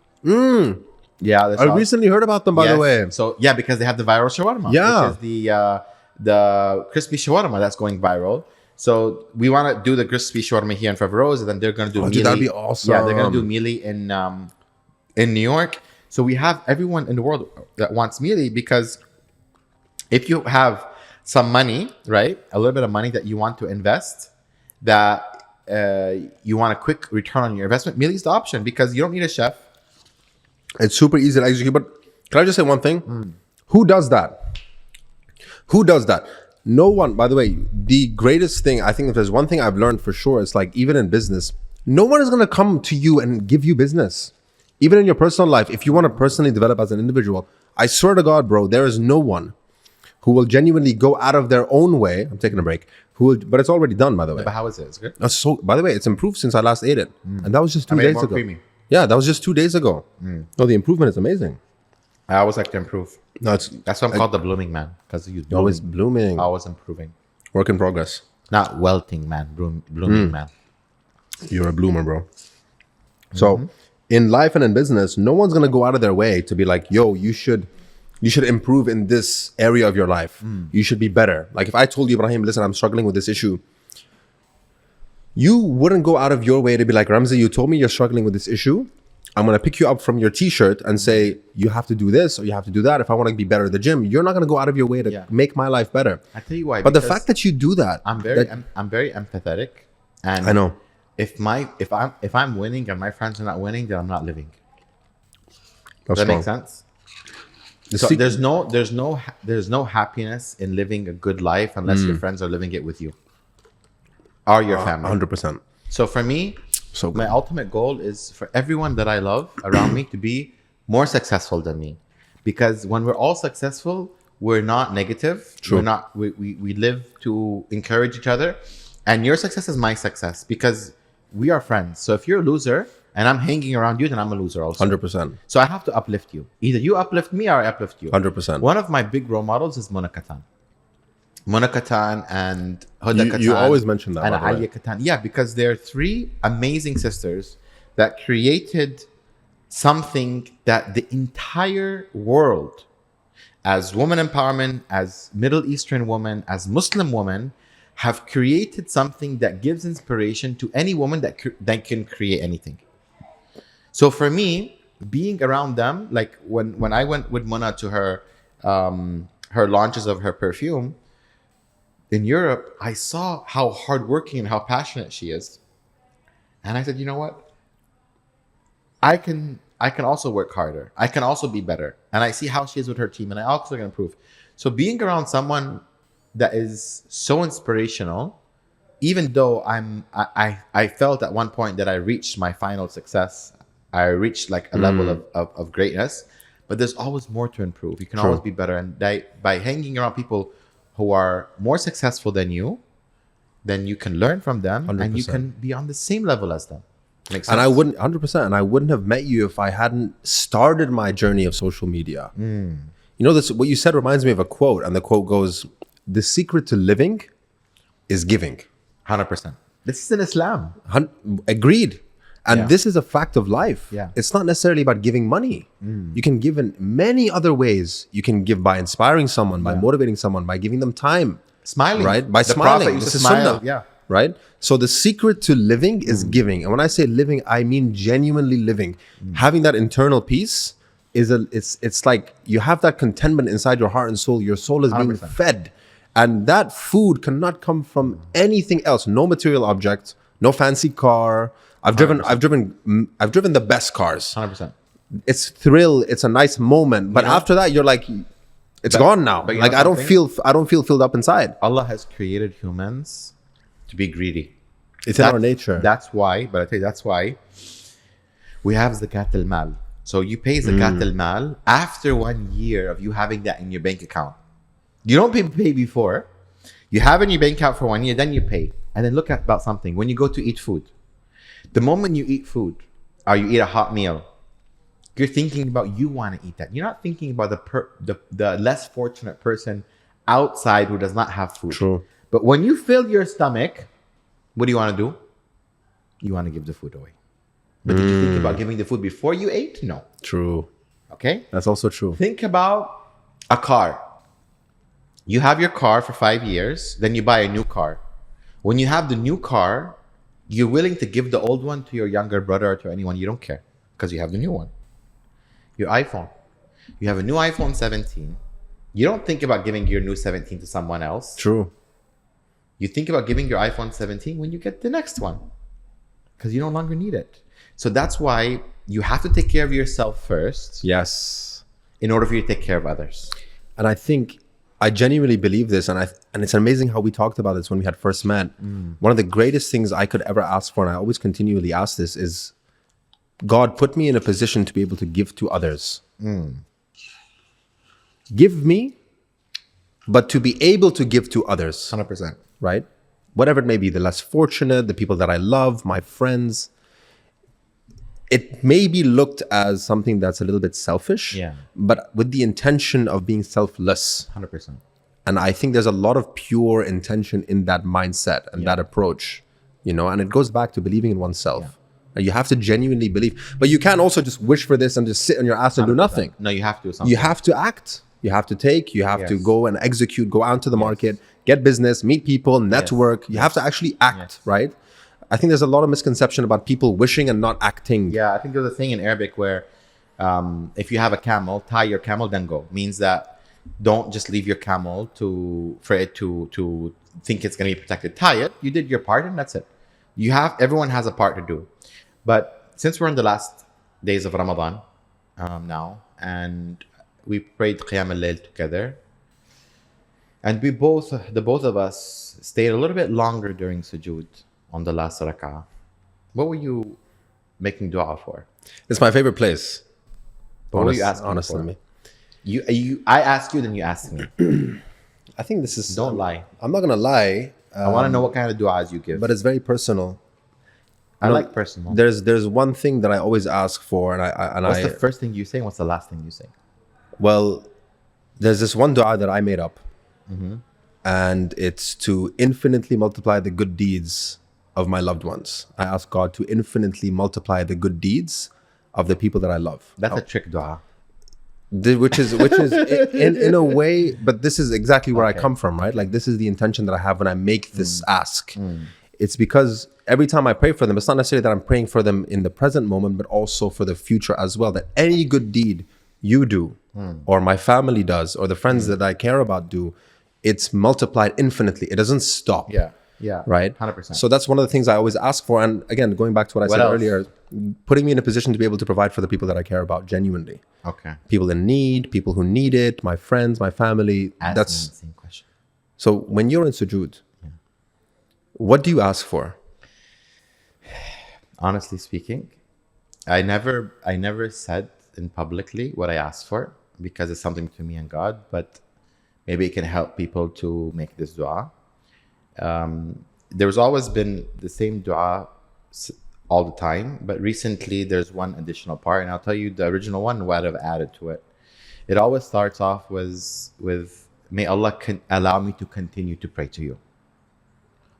Yeah, I recently heard about them, by the way. So yeah, because they have the viral shawarma, Yeah. which is the crispy shawarma that's going viral. So we want to do the crispy shawarma here in Forever Rose, and then they're going to do Oh, Mealy. dude, that'd be awesome. Yeah, they're going to do Mealy in New York. So we have everyone in the world that wants Mealy because if you have some money, right, a little bit of money that you want to invest, that you want a quick return on your investment, Mealy's the option because you don't need a chef. It's super easy to execute. But can I just say one thing? Who does that? Who does that? No one. By the way, the greatest thing, I think if there's one thing I've learned for sure, it's like even in business, no one is going to come to you and give you business. Even in your personal life, if you want to personally develop as an individual, I swear to God, bro, there is no one who will genuinely go out of their own way. I'm taking a break. But it's already done, by the way. But how is it? It's good. By the way, it's improved since I last ate it. And that was just 2 made it days more ago. creamy. Yeah, that was just 2 days ago. No, the improvement is amazing. I always like to improve. No, it's That's why I'm called the blooming man because you always blooming. always improving, Work in progress. not welting man, blooming man. You're a bloomer, bro. So in life and in business, no one's gonna go out of their way to be like, yo, you should improve in this area of your life. You should be better. Like if I told you, Ebraheem, listen, I'm struggling with this issue, you wouldn't go out of your way to be like, Ramzi, you told me you're struggling with this issue. I'm going to pick you up from your t-shirt and say, you have to do this or you have to do that. If I want to be better at the gym, you're not going to go out of your way to Yeah. make my life better. I tell you why. But the because fact that you do that, I'm very empathetic, and I know. if I'm winning and my friends are not winning, then I'm not living. That's Does that strong. make sense? The So sec- there's no happiness in living a good life unless your friends are living it with you, or your family. 100%. So for me, So my ultimate goal is for everyone that I love around me to be more successful than me. Because when we're all successful, we're not negative. True. We're not we live to encourage each other. And your success is my success because we are friends. So if you're a loser and I'm hanging around you, then I'm a loser also. 100%. So I have to uplift you. Either you uplift me or I uplift you. 100%. One of my big role models is Mona Katan. Mona Katan and Huda Katan. You always mention that, And by the way. Alia Katan. Yeah, because they're three amazing sisters that created something that the entire world, as woman empowerment, as Middle Eastern women, as Muslim women, have created something that gives inspiration to any woman that can create anything. So for me, being around them, like when I went with Mona to her launches of her perfume in Europe, I saw how hardworking and how passionate she is. And I said, you know what? I can also work harder. I can also be better. And I see how she is with her team, and I also can improve. So being around someone that is so inspirational, even though I felt at one point that I reached my final success, I reached like a level of greatness, but there's always more to improve. You can True. always be better. And by hanging around people who are more successful than you, then you can learn from them and you 100%. can be on the same level as them. Makes sense. And I wouldn't 100%. And I wouldn't have met you if I hadn't started my journey of social media. You know, this what you said reminds me of a quote, and the quote goes, "The secret to living is giving." 100%. This is in Islam. Agreed. And Yeah. this is a fact of life. Yeah. It's not necessarily about giving money. You can give in many other ways. You can give by inspiring someone, by motivating someone, by giving them time. Smiling. Right? By The smiling. Prophet used This to is smile. sunnah. Yeah. Right? So the secret to living is giving. And when I say living, I mean genuinely living. Having that internal peace it's like you have that contentment inside your heart and soul. Your soul is being 100%. fed. And that food cannot come from anything else. No material object, no fancy car. I've driven the best cars. 100%. It's thrill, it's a nice moment. But after that, you're like, it's gone now. but you Like know I don't feel filled up inside. Allah has created humans to be greedy. It's in our nature. That's why, but I tell you, that's why we have zakat al-mal. So you pay zakat al-mal after 1 year of you having that in your bank account. You don't pay before. You have it in your bank account for 1 year, then you pay. And then look at about something. When you go to eat food, the moment you eat food or you eat a hot meal, you're thinking about you want to eat that. You're not thinking about the less fortunate person outside who does not have food. True. But when you fill your stomach, what do you want to do? You want to give the food away. But did you think about giving the food before you ate? No. True. Okay? That's also true. Think about a car. You have your car for 5 years, then you buy a new car. When you have the new car, you're willing to give the old one to your younger brother or to anyone. You don't care because you have the new one. Your iPhone. You have a new iPhone 17. You don't think about giving your new 17 to someone else. True. You think about giving your iPhone 17 when you get the next one because you no longer need it. So that's why you have to take care of yourself first Yes. in order for you to take care of others. And I think I genuinely believe this, and it's amazing how we talked about this when we had first met. One of the greatest things I could ever ask for, and I always continually ask this, is God put me in a position to be able to give to others. Give me, but to be able to give to others, 100%. right? Whatever it may be, the less fortunate, the people that I love, my friends. It may be looked as something that's a little bit selfish, Yeah. but with the intention of being selfless. 100%. And I think there's a lot of pure intention in that mindset and that approach, and it goes back to believing in oneself. And you have to genuinely believe, but you can't also just wish for this and just sit on your ass and do nothing. No, you have to do something. You have to act. You have to take, you have to go and execute, go out to the market, get business, meet people, network. You have to actually act, right? I think there's a lot of misconception about people wishing and not acting. Yeah, I think there's a thing in Arabic where if you have a camel, tie your camel, then go. Means that don't just leave your camel for it to think it's going to be protected. Tie it. You did your part, and that's it. Everyone has a part to do. But since we're in the last days of Ramadan now, and we prayed Qiyam al-Layl together, and the both of us stayed a little bit longer during sujood on the last rak'ah. What were you making dua for? It's my favorite place. What were you asking honestly, for? I asked you, then you asked me. I think this is. Don't lie. I'm not gonna lie. I want to know what kind of duas you give. But it's very personal. I like personal. There's one thing that I always ask for, and What's the first thing you say? And what's the last thing you say? Well, there's this one dua that I made up, and it's to infinitely multiply the good deeds of my loved ones. I ask God to infinitely multiply the good deeds of the people that I love. That's a trick dua. Which is in a way, but this is exactly where I come from, right? Like this is the intention that I have when I make this ask. It's because every time I pray for them, it's not necessarily that I'm praying for them in the present moment, but also for the future as well. That any good deed you do, or my family does, or the friends that I care about do, it's multiplied infinitely. It doesn't stop. Yeah. Right? 100%. So that's one of the things I always ask for. And again, going back to what I said else? earlier, putting me in a position to be able to provide for the people that I care about genuinely. Okay. People in need, people who need it, my friends, my family. Ask That's me the same question. so when you're in sujood, what do you ask for? Honestly speaking, I never said in publicly what I asked for because it's something to me and God, but maybe it can help people to make this dua. There's always been the same dua all the time. But recently, there's one additional part, and I'll tell you the original one, what I've added to it. It always starts off with may Allah allow me to continue to pray to you,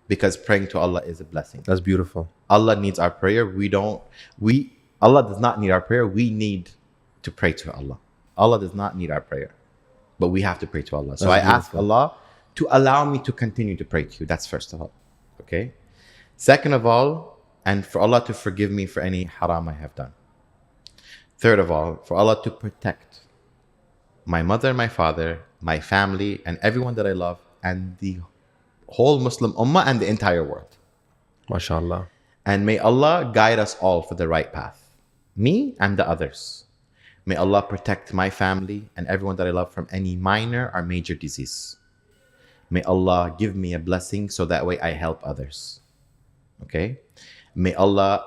because praying to Allah is a blessing. That's beautiful. Allah needs our prayer. Allah does not need our prayer. We need to pray to Allah. Allah does not need our prayer, but we have to pray to Allah. So I ask Allah to allow me to continue to pray to you. That's first of all. Okay. Second of all, and for Allah to forgive me for any haram I have done. Third of all, for Allah to protect my mother, my father, my family, and everyone that I love, and the whole Muslim ummah and the entire world. MashaAllah. And may Allah guide us all for the right path. Me and the others. May Allah protect my family and everyone that I love from any minor or major disease. May Allah give me a blessing so that way I help others. Okay? May Allah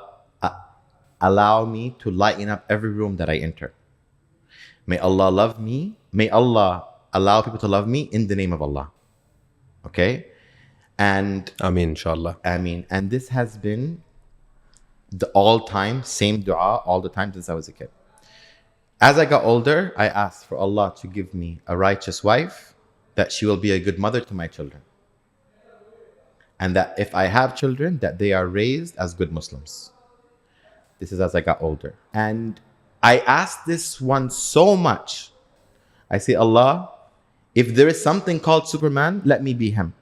allow me to lighten up every room that I enter. May Allah love me. May Allah allow people to love me in the name of Allah. Okay? And Ameen, inshallah. Ameen. And this has been the all-time same dua all the time since I was a kid. As I got older, I asked for Allah to give me a righteous wife, that she will be a good mother to my children. And that if I have children, that they are raised as good Muslims. This is as I got older. And I asked this one so much. I say, Allah, if there is something called Superman, let me be him.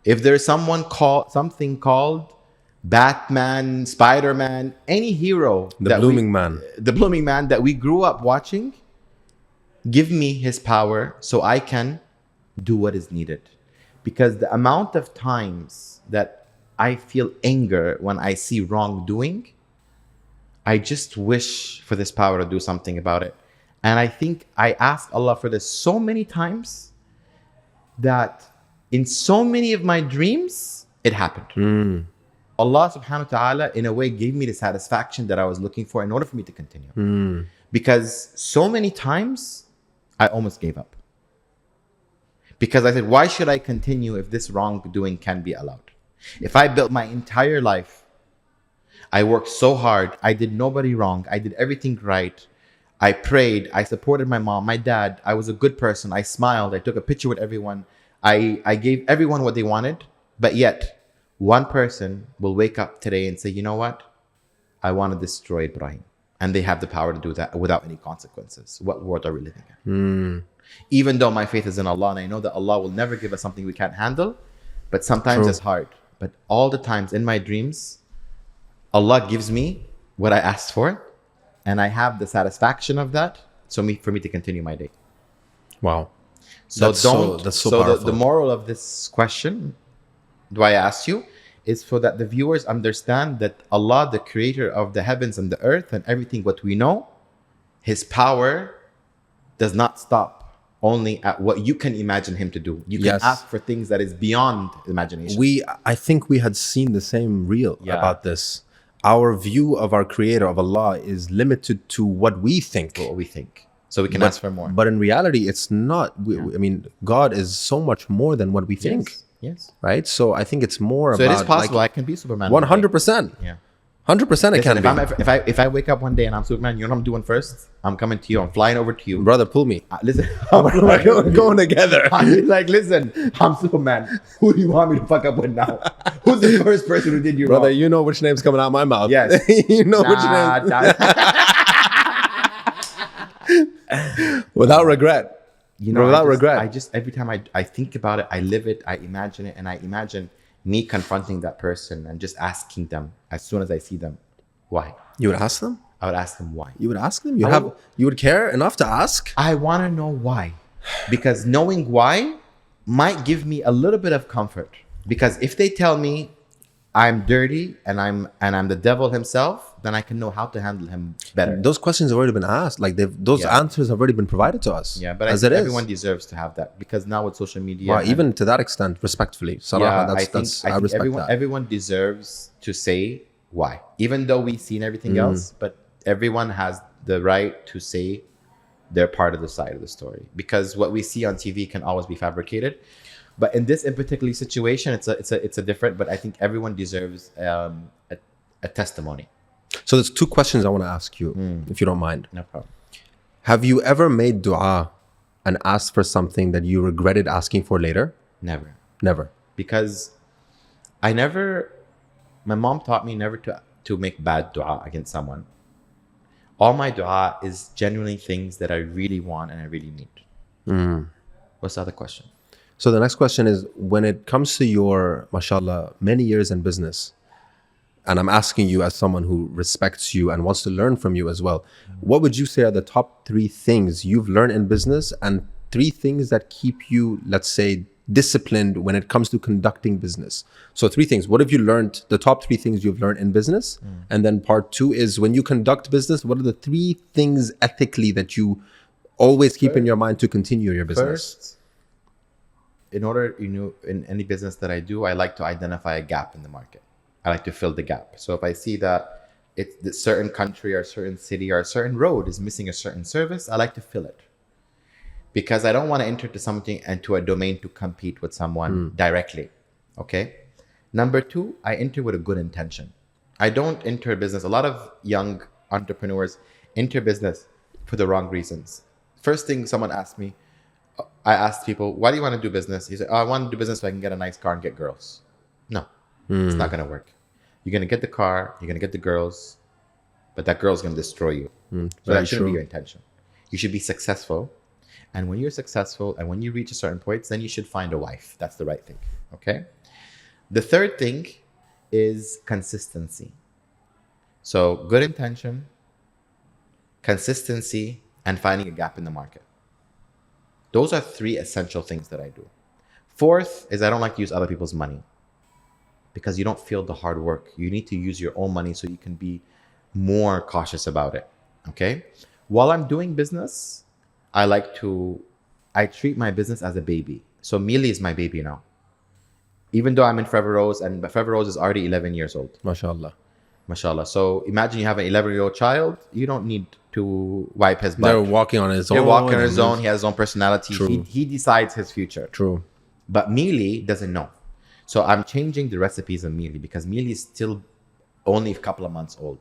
If there is something called Batman, Spider-Man, any hero, The blooming man that we grew up watching, give me his power so I can do what is needed. Because the amount of times that I feel anger when I see wrongdoing, I just wish for this power to do something about it. And I think I asked Allah for this so many times that in so many of my dreams, it happened. Allah subhanahu wa ta'ala, in a way, gave me the satisfaction that I was looking for in order for me to continue. Because so many times, I almost gave up. Because I said, why should I continue if this wrongdoing can be allowed? If I built my entire life, I worked so hard, I did nobody wrong, I did everything right, I prayed, I supported my mom, my dad, I was a good person, I smiled, I took a picture with everyone, I gave everyone what they wanted, but yet one person will wake up today and say, you know what? I want to destroy Ebraheem. And they have the power to do that without any consequences. What world are we living in? Even though my faith is in Allah and I know that Allah will never give us something we can't handle, but sometimes it's hard. But all the times in my dreams, Allah gives me what I asked for, and I have the satisfaction of that, for me to continue my day. Wow. So That's so powerful. The moral of this question, do I ask you, is for that the viewers understand that Allah, the creator of the heavens and the earth and everything what we know, his power does not stop only at what you can imagine him to do. You can ask for things that is beyond imagination. I think we had seen the same reel about this. Our view of our creator, of Allah, is limited to what we think. What we think. So we can ask for more. But in reality, it's not. I mean, God is so much more than what we think. Yes. Right? So I think it's more about... So it is possible I can be Superman. 100%. Yeah. 100% it can be. If I wake up one day and I'm Superman, you know what I'm doing first? I'm coming to you. I'm flying over to you. Brother, pull me. Listen. We're going together. I'm like, listen, I'm Superman. Who do you want me to fuck up with now? Who's the first person who did you Brother, wrong? you know which name's coming out of my mouth. Yes. You know which name. Without regret. Without regret. I just, every time I think about it, I live it, I imagine it, and I imagine me confronting that person and just asking them as soon as I see them, why? You would ask them? I would ask them why. You would ask them? You would care enough to ask? I want to know why. Because knowing why might give me a little bit of comfort. Because if they tell me I'm dirty and I'm the devil himself, then I can know how to handle him better. Those questions have already been asked. Like those answers have already been provided to us. Yeah, but I think everyone deserves to have that, because now with social media, well, even to that extent, respectfully, Salah, I think everyone deserves to say why, even though we've seen everything else. But everyone has the right to say their part of the side of the story, because what we see on TV can always be fabricated. But in particular situation, it's a different. But I think everyone deserves a testimony. So there's two questions I want to ask you, if you don't mind. No problem. Have you ever made dua and asked for something that you regretted asking for later? Never. Never. Because my mom taught me never to make bad dua against someone. All my dua is genuinely things that I really want and I really need. What's the other question? So the next question is, when it comes to your, mashallah, many years in business, and I'm asking you as someone who respects you and wants to learn from you as well, what would you say are the top 3 things you've learned in business and 3 things that keep you, let's say, disciplined when it comes to conducting business? So 3 things. What have you learned, the top 3 things you've learned in business? And then part 2 is, when you conduct business, what are the 3 things ethically that you always keep in your mind to continue your business? First, in order, in any business that I do, I like to identify a gap in the market. I like to fill the gap. So if I see that a certain country or a certain city or a certain road is missing a certain service, I like to fill it. Because I don't want to enter to something and to a domain to compete with someone directly. Okay? Number 2, I enter with a good intention. I don't enter a business. A lot of young entrepreneurs enter business for the wrong reasons. First thing someone asked me, I asked people, why do you want to do business? He said, I want to do business so I can get a nice car and get girls. No, it's not going to work. You're going to get the car, you're going to get the girls, but that girl's going to destroy you. So that shouldn't be your intention. You should be successful. And when you're successful and when you reach a certain point, then you should find a wife. That's the right thing. Okay? The third thing is consistency. So good intention, consistency, and finding a gap in the market. Those are 3 essential things that I do. Fourth is I don't like to use other people's money, because you don't feel the hard work. You need to use your own money so you can be more cautious about it. Okay? While I'm doing business, I treat my business as a baby. So Mealy is my baby now. Even though I'm in Forever Rose, and Forever Rose is already 11 years old. MashaAllah. MashaAllah. So imagine you have an 11-year-old child. You don't need to wipe his butt. They're walking on his own. They're walking on his own. He has his own personality. He decides his future. True. But Mealy doesn't know. So I'm changing the recipes of Mealy, because Mealy is still only a couple of months old.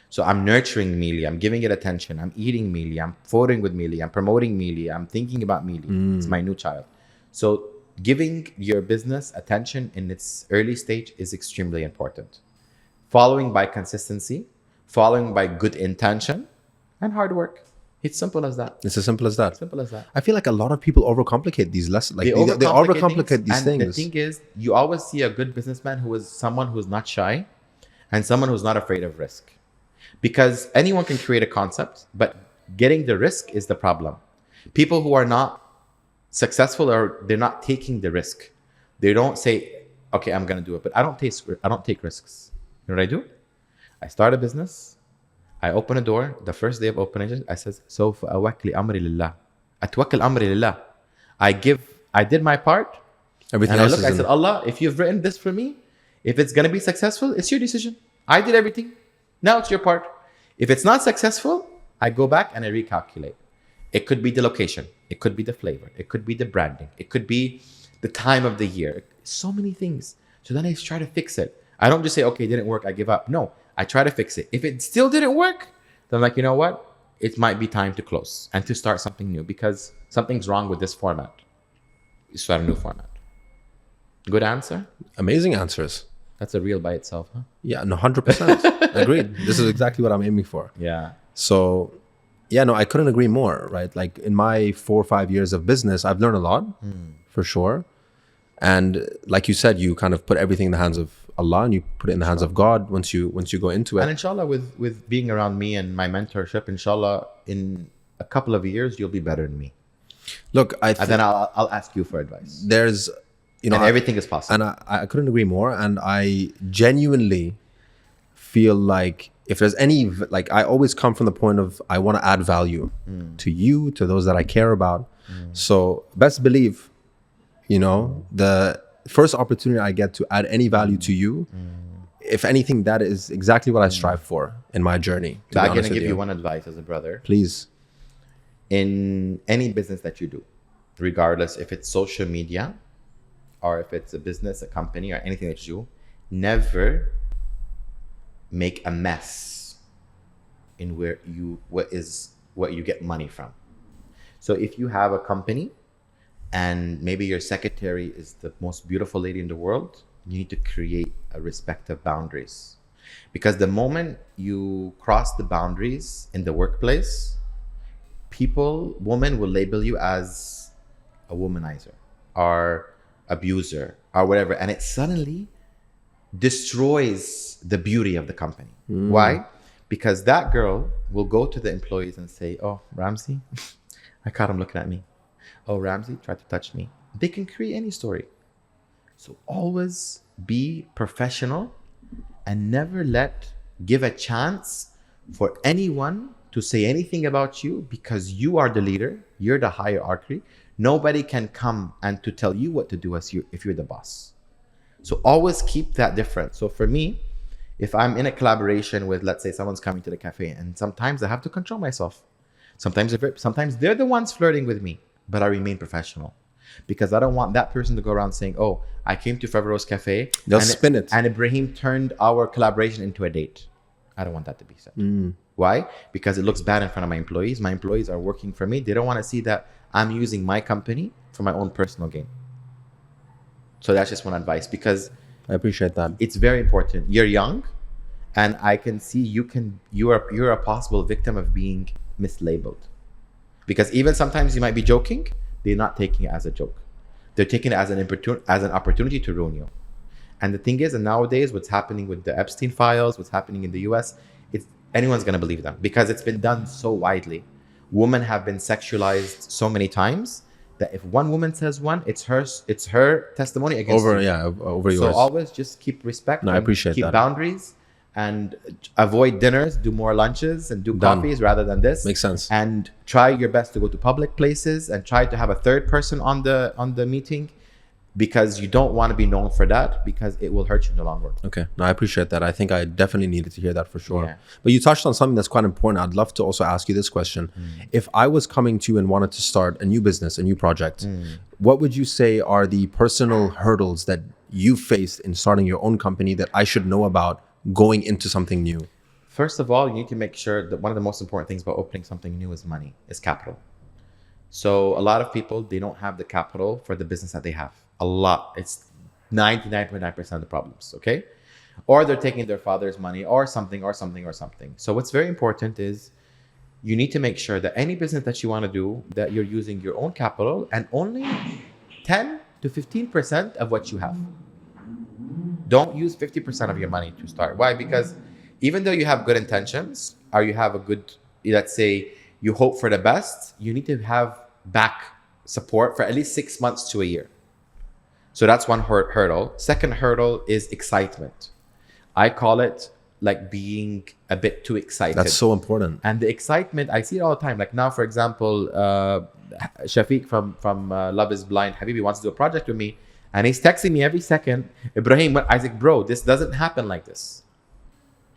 So I'm nurturing Mealy. I'm giving it attention. I'm eating Mealy. I'm photoing with Mealy. I'm promoting Mealy. I'm thinking about Mealy. It's my new child. So giving your business attention in its early stage is extremely important. Following by consistency, following by good intention, and hard work. It's simple as that. It's as simple as that. Simple as that. I feel like a lot of people overcomplicate these lessons. Like they overcomplicate these things. And the thing is, you always see a good businessman who is someone who's not shy and someone who's not afraid of risk. Because anyone can create a concept, but getting the risk is the problem. People who are not successful, or they're not taking the risk. They don't say, okay, I'm going to do it. But I don't take risks. You know what I do? I start a business. I open a door. The first day of opening it, I says, سوف أوكل أمري لله. أتوكل أمري لله. I did my part. Everything and else I said, Allah, if you've written this for me, if it's going to be successful, it's your decision. I did everything. Now it's your part. If it's not successful, I go back and I recalculate. It could be the location. It could be the flavor. It could be the branding. It could be the time of the year. So many things. So then I try to fix it. I don't just say, okay, it didn't work, I give up. No, I try to fix it. If it still didn't work, then I'm like, you know what? It might be time to close and to start something new, because something's wrong with this format. You start a new format. Good answer? Amazing answers. That's a reel by itself, huh? Yeah, no, 100%. Agreed. This is exactly what I'm aiming for. Yeah. So, yeah, no, I couldn't agree more, right? Like in my 4 or 5 years of business, I've learned a lot, for sure. And like you said, you kind of put everything in the hands of Allah, and you put it in the hands of God once you go into it. And inshallah, with being around me and my mentorship, inshallah, in a couple of years, you'll be better than me. Look, and then I'll ask you for advice. There's, and everything is possible. And I couldn't agree more. And I genuinely feel like if there's any, like I always come from the point of I want to add value to you, to those that I care about. So best believe, the first opportunity I get to add any value to you, if anything, that is exactly what I strive for in my journey. I'm going to give you one advice as a brother. Please. In any business that you do, regardless if it's social media or if it's a business, a company, or anything that you do, never make a mess in what you get money from. So if you have a company and maybe your secretary is the most beautiful lady in the world, you need to create a respect of boundaries. Because the moment you cross the boundaries in the workplace, women will label you as a womanizer or abuser or whatever. And it suddenly destroys the beauty of the company. Why? Because that girl will go to the employees and say, oh, Ramzi, I caught him looking at me. Oh, Ramzi tried to touch me. They can create any story. So always be professional and never give a chance for anyone to say anything about you, because you are the leader, you're the hierarchy. Nobody can come and to tell you what to do if you're the boss. So always keep that different. So for me, if I'm in a collaboration with, let's say, someone's coming to the cafe, and sometimes I have to control myself. Sometimes they're the ones flirting with me, but I remain professional, because I don't want that person to go around saying, oh, I came to Favreau's cafe. They'll spin it. And Ebraheem turned our collaboration into a date. I don't want that to be said. Why? Because it looks bad in front of my employees. My employees are working for me. They don't want to see that I'm using my company for my own personal gain. So that's just one advice, because I appreciate that. it's very important. You're young, and I can see you're a possible victim of being mislabeled. Because even sometimes you might be joking, they're not taking it as a joke. They're taking it as an opportunity to ruin you. And the thing is, and nowadays, what's happening with the Epstein files, what's happening in the US, anyone's going to believe them, because it's been done so widely. Women have been sexualized so many times that if one woman says one, it's her testimony against you. Over yours. So always just keep respect. No, I appreciate keep that. boundaries, and avoid dinners, do more lunches and do coffees rather than this. Makes sense. And try your best to go to public places, and try to have a third person on the meeting, because you don't want to be known for that, because it will hurt you in the long run. Okay. No, I appreciate that. I think I definitely needed to hear that for sure. Yeah. But you touched on something that's quite important. I'd love to also ask you this question. If I was coming to you and wanted to start a new business, a new project, what would you say are the personal hurdles that you faced in starting your own company that I should know about going into something new? First of all, you need to make sure that one of the most important things about opening something new is money, is capital. So a lot of people, they don't have the capital for the business that they have. A lot. It's 99.9% of the problems, okay? Or they're taking their father's money or something. So what's very important is you need to make sure that any business that you want to do, that you're using your own capital and only 10 to 15% of what you have. Don't use 50% of your money to start. Why? Because even though you have good intentions, or you have a good, let's say, you hope for the best, you need to have back support for at least 6 months to a year. So that's one hurdle. Second hurdle is excitement. I call it like being a bit too excited. That's so important. And the excitement, I see it all the time. Like now, for example, Shafiq from Love is Blind, Habibi wants to do a project with me. And he's texting me every second, Ebraheem, Isaac, bro, this doesn't happen like this.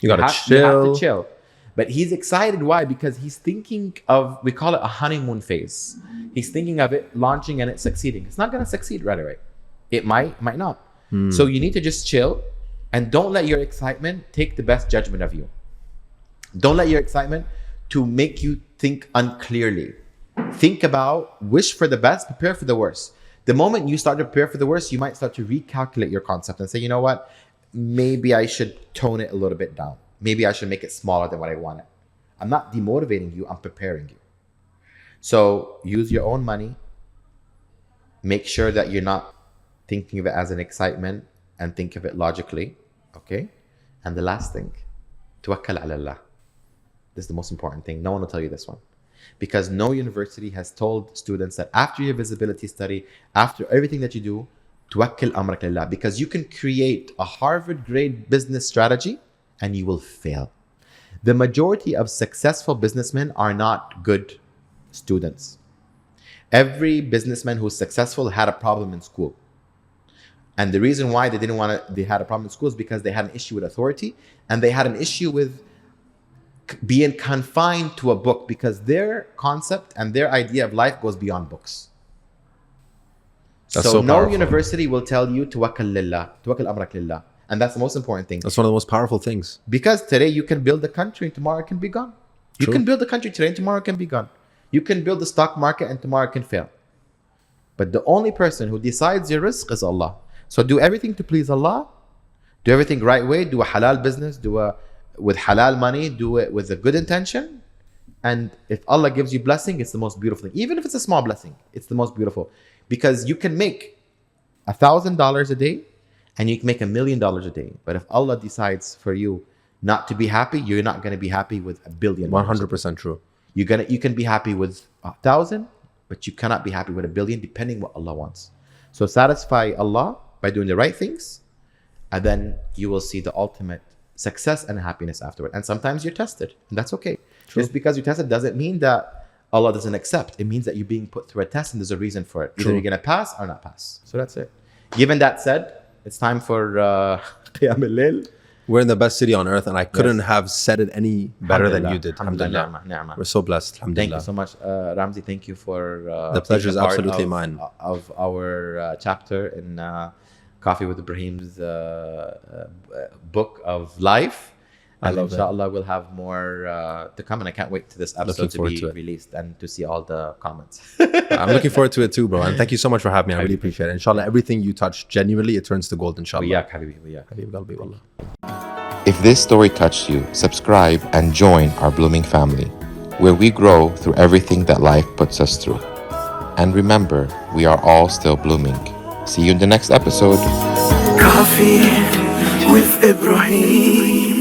You gotta chill. You have to chill. But he's excited. Why? Because he's thinking of, we call it a honeymoon phase. He's thinking of it launching and it succeeding. It's not going to succeed right away. It might not. So you need to just chill, and don't let your excitement take the best judgment of you. Don't let your excitement to make you think unclearly. Think about, wish for the best, prepare for the worst. The moment you start to prepare for the worst, you might start to recalculate your concept and say, you know what? Maybe I should tone it a little bit down. Maybe I should make it smaller than what I wanted. I'm not demotivating you, I'm preparing you. So use your own money. Make sure that you're not thinking of it as an excitement, and think of it logically. Okay? And the last thing, tawakkal ala Allah. This is the most important thing. No one will tell you this one. Because no university has told students that after your visibility study, after everything that you do, tawakkal amrak lillah. Because you can create a Harvard grade business strategy and you will fail. The majority of successful businessmen are not good students. Every businessman who's successful had a problem in school. And the reason why they had a problem in school is because they had an issue with authority, and they had an issue with being confined to a book, because their concept and their idea of life goes beyond books. So no powerful. University will tell you tawakkal lillah, tawakkal amrak lillah. And that's the most important thing. That's one of the most powerful things. Because today you can build a country and tomorrow it can be gone. You True. can build a country today and tomorrow it can be gone. You can build the stock market and tomorrow it can fail. But the only person who decides your rizq is Allah. So do everything to please Allah. Do everything right way. Do a halal business. With halal money. Do it with a good intention. And if Allah gives you blessing, it's the most beautiful thing. Even if it's a small blessing, it's the most beautiful. Because you can make $1,000 a day and you can make $1 million a day. But if Allah decides for you not to be happy, you're not going to be happy with $1 billion. 100% true. You can be happy with 1,000, but you cannot be happy with $1 billion, depending what Allah wants. So satisfy Allah by doing the right things, and then you will see the ultimate success and happiness afterward. And sometimes you're tested, and that's okay. True. Just because you're tested doesn't mean that Allah doesn't accept. It means that you're being put through a test, and there's a reason for it. Either True. you're gonna pass or not pass. So that's it. Given that said, it's time for Qiyam al-Layl. We're in the best city on earth, and I couldn't have said it any better than you did. Alhamdulillah. Ni'mah. We're so blessed. Thank you so much, Ramzi. Thank you for The pleasure is being a part absolutely mine. Of our chapter in Coffee with Ebraheem's book of life. I And love that. inshallah, we'll have more to come. And I can't wait to this episode to forward be to it. released and to see all the comments. I'm looking forward to it too, bro. And thank you so much for having me. I really appreciate it. Inshallah, everything you touch, genuinely, it turns to gold, inshallah. وياك حبيبي وياك. Habib qalbi, wallah. If this story touched you, subscribe and join our blooming family, where we grow through everything that life puts us through. And remember, we are all still blooming. See you in the next episode. Coffee with Ebraheem.